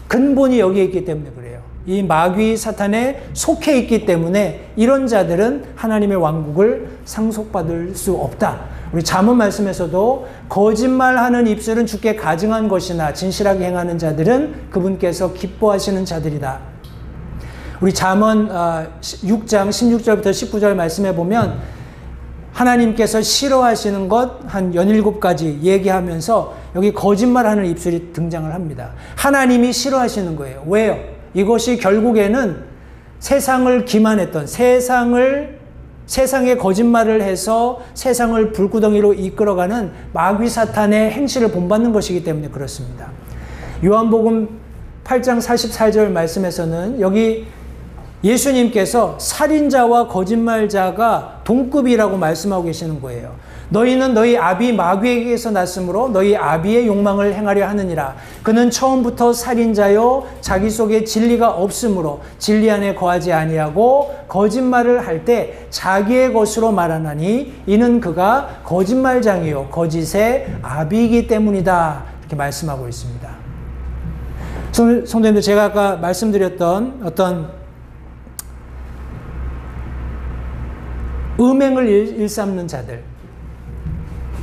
근본이 여기에 있기 때문에 그래요. 이 마귀 사탄에 속해 있기 때문에 이런 자들은 하나님의 왕국을 상속받을 수 없다. 우리 잠언 말씀에서도 거짓말하는 입술은 주께 가증한 것이나 진실하게 행하는 자들은 그분께서 기뻐하시는 자들이다. 우리 잠언 6장 16절부터 19절 말씀해 보면 하나님께서 싫어하시는 것 한 17가지 얘기하면서 여기 거짓말하는 입술이 등장을 합니다. 하나님이 싫어하시는 거예요. 왜요? 이것이 결국에는 세상을 기만했던, 세상에 거짓말을 해서 세상을 불구덩이로 이끌어가는 마귀 사탄의 행실을 본받는 것이기 때문에 그렇습니다. 요한복음 8장 44절 말씀에서는 여기 예수님께서 살인자와 거짓말자가 동급이라고 말씀하고 계시는 거예요. 너희는 너희 아비 마귀에게서 났으므로 너희 아비의 욕망을 행하려 하느니라. 그는 처음부터 살인자요 자기 속에 진리가 없으므로 진리 안에 거하지 아니하고 거짓말을 할 때 자기의 것으로 말하나니 이는 그가 거짓말장이요 거짓의 아비이기 때문이다. 이렇게 말씀하고 있습니다. 성도님들, 제가 아까 말씀드렸던 어떤 음행을 일삼는 자들,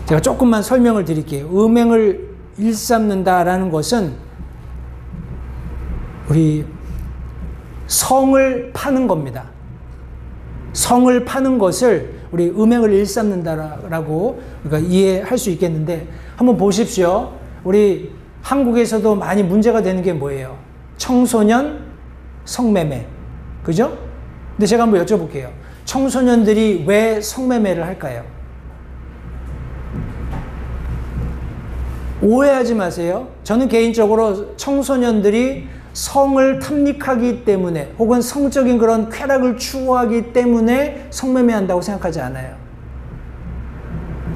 제가 조금만 설명을 드릴게요. 음행을 일삼는다라는 것은 우리 성을 파는 겁니다. 성을 파는 것을 우리 음행을 일삼는다라고 우리가 이해할 수 있겠는데, 한번 보십시오. 우리 한국에서도 많이 문제가 되는 게 뭐예요? 청소년, 성매매. 그죠? 근데 제가 한번 여쭤볼게요. 청소년들이 왜 성매매를 할까요? 오해하지 마세요. 저는 개인적으로 청소년들이 성을 탐닉하기 때문에 혹은 성적인 그런 쾌락을 추구하기 때문에 성매매한다고 생각하지 않아요.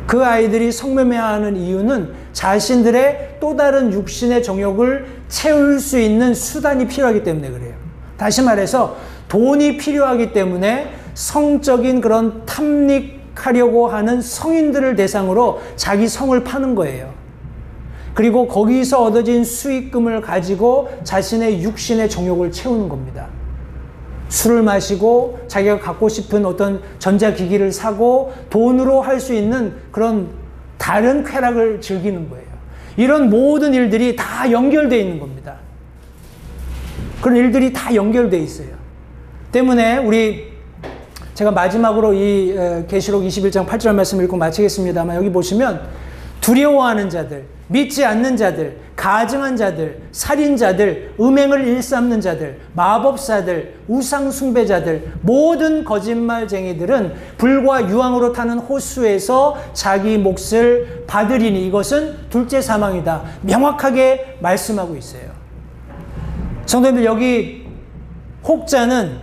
그 아이들이 성매매하는 이유는 자신들의 또 다른 육신의 정욕을 채울 수 있는 수단이 필요하기 때문에 그래요. 다시 말해서 돈이 필요하기 때문에 성적인 그런 탐닉하려고 하는 성인들을 대상으로 자기 성을 파는 거예요. 그리고 거기서 얻어진 수익금을 가지고 자신의 육신의 정욕을 채우는 겁니다. 술을 마시고 자기가 갖고 싶은 어떤 전자기기를 사고 돈으로 할 수 있는 그런 다른 쾌락을 즐기는 거예요. 이런 모든 일들이 다 연결되어 있는 겁니다. 그런 일들이 다 연결되어 있어요. 때문에 제가 마지막으로 이 계시록 21장 8절 말씀 읽고 마치겠습니다만 여기 보시면 두려워하는 자들, 믿지 않는 자들, 가증한 자들, 살인자들, 음행을 일삼는 자들, 마법사들, 우상숭배자들, 모든 거짓말쟁이들은 불과 유황으로 타는 호수에서 자기 몫을 받으리니 이것은 둘째 사망이다. 명확하게 말씀하고 있어요. 성도님들, 여기 혹자는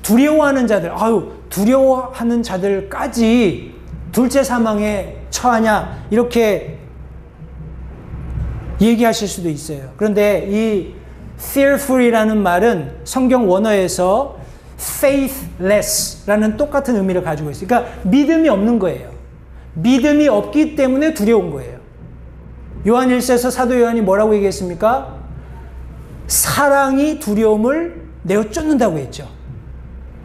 두려워하는 자들, 두려워하는 자들까지 둘째 사망에 처하냐 이렇게 얘기하실 수도 있어요. 그런데 이 fearful이라는 말은 성경 원어에서 faithless라는 똑같은 의미를 가지고 있어요. 그러니까 믿음이 없는 거예요. 믿음이 없기 때문에 두려운 거예요. 요한 1서에서 사도 요한이 뭐라고 얘기했습니까? 사랑이 두려움을 내어 쫓는다고 했죠.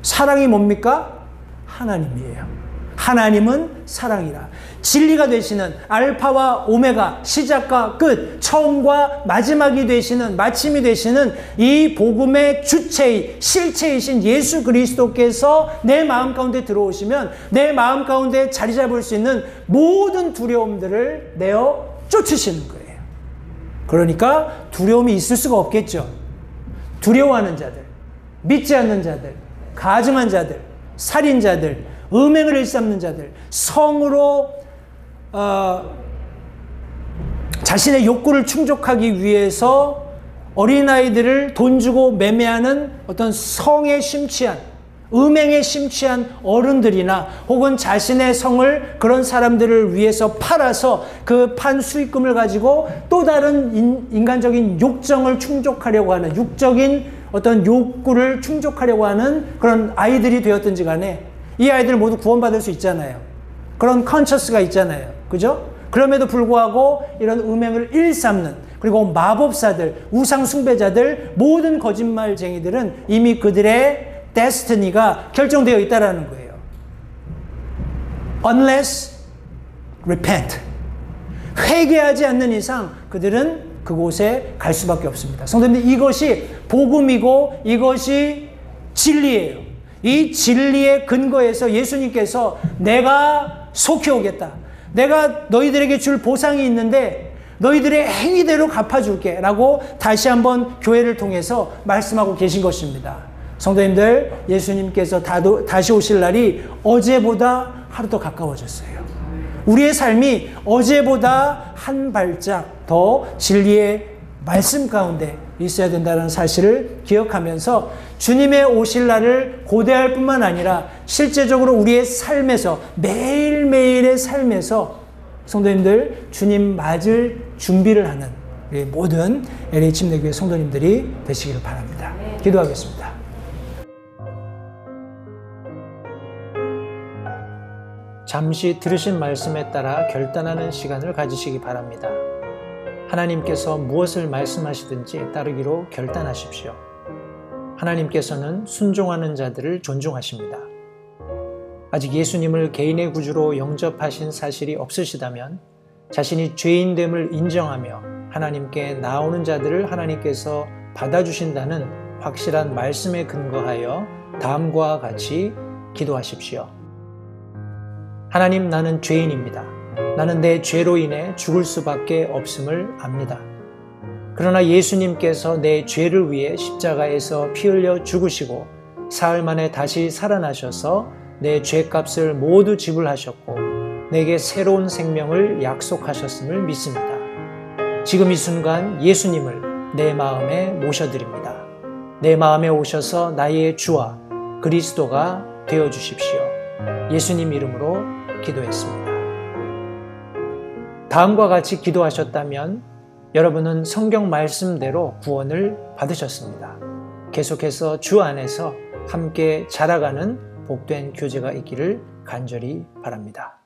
사랑이 뭡니까? 하나님이에요. 하나님은 사랑이라. 진리가 되시는 알파와 오메가, 시작과 끝, 처음과 마지막이 되시는, 마침이 되시는 이 복음의 주체의 실체이신 예수 그리스도께서 내 마음 가운데 들어오시면 내 마음 가운데 자리 잡을 수 있는 모든 두려움들을 내어 쫓으시는 거예요. 그러니까 두려움이 있을 수가 없겠죠. 두려워하는 자들, 믿지 않는 자들, 가증한 자들, 살인자들, 음행을 일삼는 자들, 성으로 자신의 욕구를 충족하기 위해서 어린아이들을 돈 주고 매매하는 어떤 성에 심취한, 음행에 심취한 어른들이나 혹은 자신의 성을 그런 사람들을 위해서 팔아서 그 판 수익금을 가지고 또 다른 인간적인 욕정을 충족하려고 하는, 육적인 어떤 욕구를 충족하려고 하는 그런 아이들이 되었든지 간에 이 아이들 모두 구원받을 수 있잖아요. 그런 컨셔스가 있잖아요. 그죠? 그럼에도 불구하고 이런 음행을 일삼는, 그리고 마법사들, 우상숭배자들, 모든 거짓말쟁이들은 이미 그들의 데스티니가 결정되어 있다는 거예요. Unless repent. 회개하지 않는 이상 그들은 그곳에 갈 수밖에 없습니다. 성도님들, 이것이 복음이고 이것이 진리예요. 이 진리의 근거에서 예수님께서 내가 속히 오겠다. 내가 너희들에게 줄 보상이 있는데 너희들의 행위대로 갚아줄게 라고 다시 한번 교회를 통해서 말씀하고 계신 것입니다. 성도님들, 예수님께서 다시 오실 날이 어제보다 하루 더 가까워졌어요. 우리의 삶이 어제보다 한 발짝 더 진리의 말씀 가운데 있어야 된다는 사실을 기억하면서 주님의 오실 날을 고대할 뿐만 아니라 실제적으로 우리의 삶에서, 매일매일의 삶에서 성도님들 주님 맞을 준비를 하는 우리 모든 LH 침례교회 성도님들이 되시기를 바랍니다. 기도하겠습니다. 잠시 들으신 말씀에 따라 결단하는 시간을 가지시기 바랍니다. 하나님께서 무엇을 말씀하시든지 따르기로 결단하십시오. 하나님께서는 순종하는 자들을 존중하십니다. 아직 예수님을 개인의 구주로 영접하신 사실이 없으시다면 자신이 죄인됨을 인정하며 하나님께 나오는 자들을 하나님께서 받아주신다는 확실한 말씀에 근거하여 다음과 같이 기도하십시오. 하나님, 나는 죄인입니다. 나는 내 죄로 인해 죽을 수밖에 없음을 압니다. 그러나 예수님께서 내 죄를 위해 십자가에서 피 흘려 죽으시고 사흘 만에 다시 살아나셔서 내 죄값을 모두 지불하셨고 내게 새로운 생명을 약속하셨음을 믿습니다. 지금 이 순간 예수님을 내 마음에 모셔드립니다. 내 마음에 오셔서 나의 주와 그리스도가 되어주십시오. 예수님 이름으로 기도했습니다. 다음과 같이 기도하셨다면 여러분은 성경 말씀대로 구원을 받으셨습니다. 계속해서 주 안에서 함께 자라가는 복된 교제가 있기를 간절히 바랍니다.